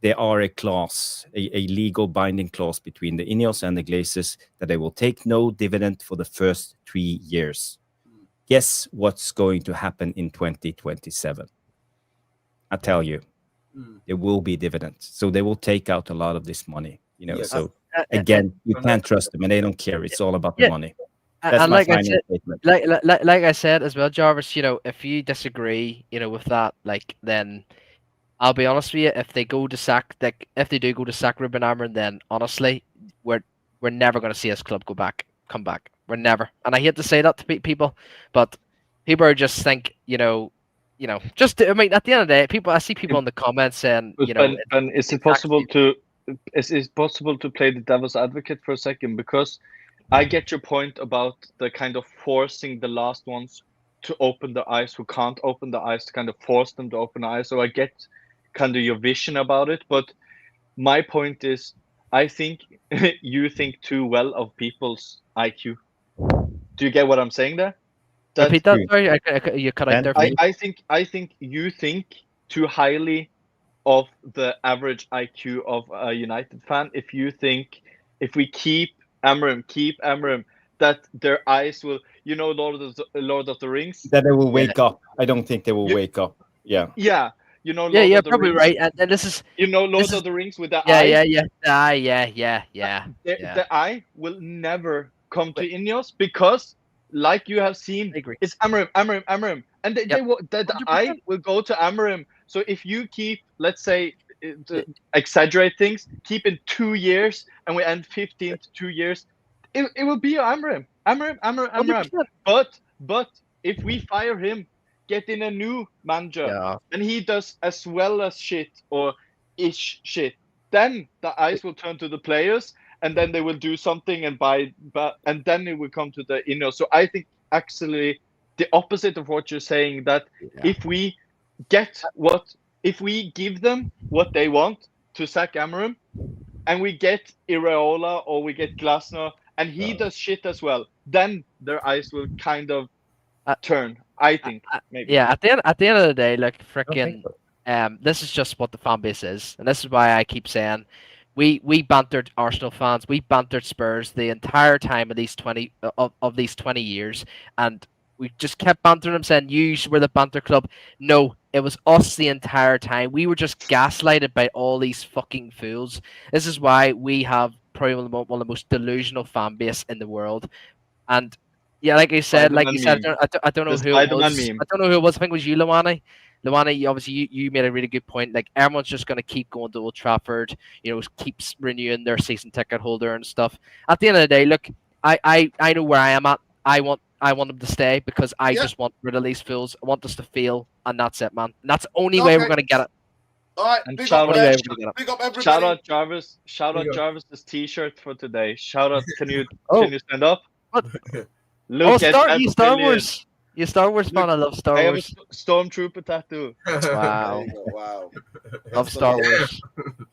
C: there are a clause, a legal binding clause between the Ineos and the Glazers that they will take no dividend for the first 3 years. Guess what's going to happen in 2027? I tell you, there will be dividends. So they will take out a lot of this money.
D: Yes.
C: So again, you can't trust them, and they don't care. It's all about the money. That's
E: and
C: my
E: like I
C: final
E: said,
C: statement.
E: like I said as well, Jarvis, if you disagree, with that, then I'll be honest with you, if they do go to sack Ruben Amorim, then honestly, we're never going to see this club come back. We're never. And I hate to say that to people, but people are just think, at the end of the day, I see people in the comments saying,
B: Ben, is it possible to play the devil's advocate for a second? Because I get your point about the kind of forcing the last ones to open the eyes who can't open the eyes, to kind of force them to open the eyes. So I get kind of your vision about it, but my point is, I think you think too well of people's IQ. Do you get what I'm saying there?
E: Repeat that. Sorry, you cut out there.
B: I think you think too highly of the average IQ of a United fan. If you think if we keep Amorim, that their eyes will, Lord of the Rings,
C: that they will wake up. I don't think they will wake up. Yeah.
B: Yeah. Lord
E: you're
B: of the
E: probably
B: Rings.
E: right. And this is
B: Lord of the Rings with the eye.
E: Yeah.
B: The eye will never come to Ineos because, like you have seen, it's Amorim, and the eye will go to Amorim. So if you keep, let's say, exaggerate things, keep in 2 years, and we end 15 to 2 years, it will be Amorim. But if we fire him, get in a new manager, and he does as well as shit or ish shit, then the eyes will turn to the players, and then they will do something and buy, and then it will come to the Ineos. So I think actually the opposite of what you're saying, that if we give them what they want to sack Amorim, and we get Iraola or we get Glasner, and he does shit as well, then their eyes will kind of turn. I think maybe.
E: Yeah, at the end of the day, freaking, this is just what the fan base is, and this is why I keep saying we bantered Arsenal fans, we bantered Spurs the entire time of these 20 years, and we just kept bantering them, saying you were the banter club. No, it was us the entire time. We were just gaslighted by all these fucking fools. This is why we have probably one of the most delusional fan base in the world. And yeah, like you said, I don't know who it was. I don't know who it was. I think it was you, Luani. Luani, obviously, you made a really good point. Like, everyone's just going to keep going to Old Trafford, keeps renewing their season ticket holder and stuff. At the end of the day, look, I know where I am at. I want them to stay because I just want rid of these fools. I want us to fail, and that's it, man. And that's the only way we're going to get it.
A: All right,
B: and
A: big up everybody.
B: Shout out Jarvis. Shout out Jarvis's T-shirt for today. Shout out. Can you stand up?
E: What?
B: Look at
E: you Star Wars. You Star Wars fan. I love Star Wars.
B: I have a Stormtrooper tattoo.
E: Wow.
A: Wow.
E: Love Star Wars.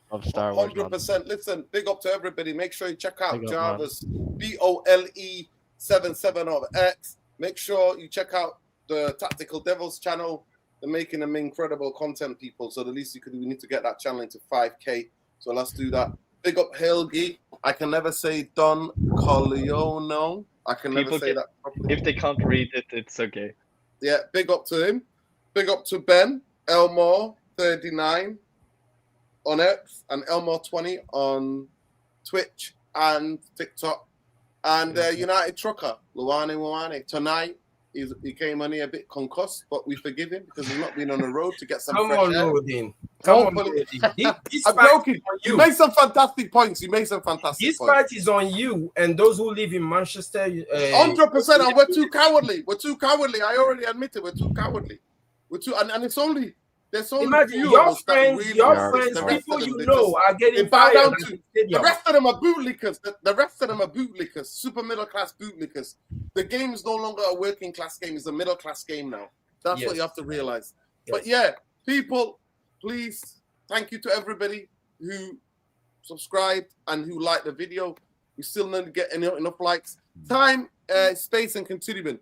E: Love Star Wars.
A: 100%. Listen, big up to everybody. Make sure you check out Jarvis, BOLE77 of X. Make sure you check out the Tactical Devils channel. They're making them incredible content, people. So the least we need to get that channel into 5K. So let's do that. Big up Helgi. I can never say Don Corleone. I can never say that properly.
B: If they can't read it, it's okay.
A: Yeah, big up to him. Big up to Ben Elmore39 on X and Elmore20 on Twitch and TikTok. And United Trucker, Luani tonight he came on here a bit concussed, but we forgive him because he's not been on the road to get some
D: Come
A: fresh
D: on,
A: air.
D: Ruben. Come on, Ruben.
A: I'm joking. You made some fantastic points. This
D: fight is on you and those who live in Manchester.
A: 100%. And we're too cowardly. I already admit it. We're too cowardly. And it's only.
D: Imagine your friends, people you know are getting fired.
A: Down to, the rest of them are bootlickers. The rest of them are bootlickers, super middle class bootlickers. The game is no longer a working class game; it's a middle class game now. That's what you have to realize. Yes. But yeah, people, please, thank you to everybody who subscribed and who liked the video. We still need to get enough likes. Time, space, and continuing.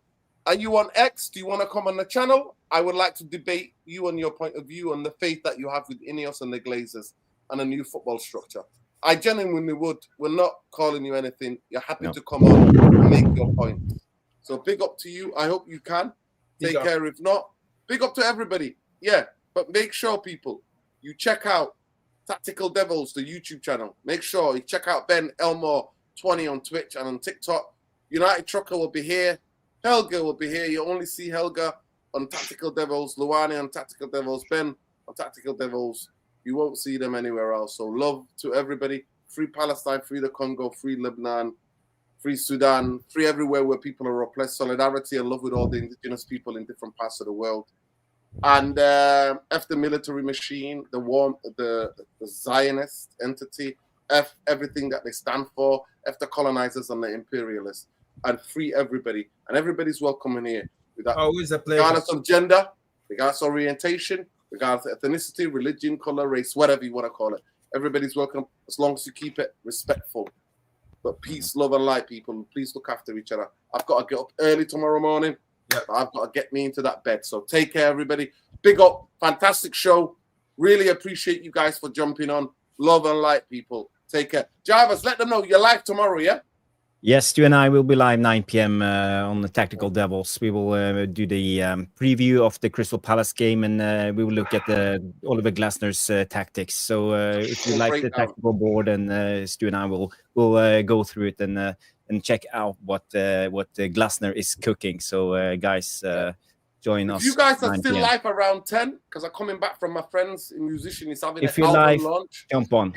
A: Are you on X? Do you want to come on the channel? I would like to debate you and your point of view on the faith that you have with Ineos and the Glazers and a new football structure. I genuinely would. We're not calling you anything. You're happy to come on and make your point. So big up to you. I hope you can. Take care. If not, big up to everybody. Yeah, but make sure, people, you check out Tactical Devils, the YouTube channel. Make sure you check out Ben Elmore 20 on Twitch and on TikTok. United Trucker will be here. Helga will be here. You only see Helga on Tactical Devils, Luani on Tactical Devils, Ben on Tactical Devils. You won't see them anywhere else. So love to everybody. Free Palestine, free the Congo, free Lebanon, free Sudan, free everywhere where people are oppressed. Solidarity and love with all the indigenous people in different parts of the world. And F the military machine, the Zionist entity, F everything that they stand for, F the colonizers and the imperialists. And free everybody, and everybody's welcome in here.
D: Always a pleasure.
A: Regardless of gender, regardless of orientation, regardless of ethnicity, religion, color, race, whatever you want to call it. Everybody's welcome as long as you keep it respectful. But peace, love, and light, people. Please look after each other. I've got to get up early tomorrow morning. Yep. I've got to get me into that bed. So take care, everybody. Big up, fantastic show. Really appreciate you guys for jumping on. Love and light, people. Take care. Jarvis, let them know you're live tomorrow, yeah?
C: Yes, you and I will be live 9 p.m. On the Tactical Devils. We will do the preview of the Crystal Palace game, and we will look at Oliver Glasner's tactics. So if you like the tactical board, and Stu and I will go through it and check out what Glasner is cooking. So guys, join us.
A: If you guys are still live around 10, because I'm coming back from my friends, a musician is having
C: an album launch. Jump on.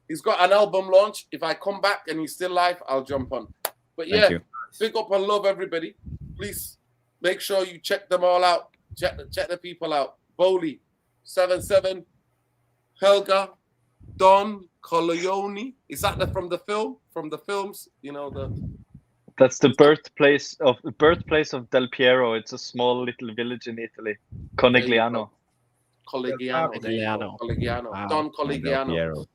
A: He's got an album launch. If I come back and he's still live, I'll jump on. But yeah, big up and love everybody. Please make sure you check them all out. Check the people out. Bowley, 77, Helga, Don Corleone. Is that from the film? From the films? You know
B: That's the birthplace of Del Piero. It's a small little village in Italy. Conegliano.
A: Collegiano.
C: Wow.
A: Don Collegiano.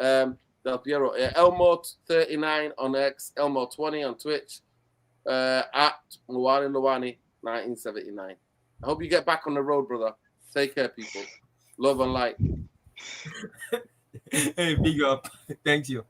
A: Del Piero. Elmo 39 on X, Elmo 20 on Twitch, at Luani 1979. I hope you get back on the road, brother. Take care, people. Love and light.
D: Hey, big up. Thank you.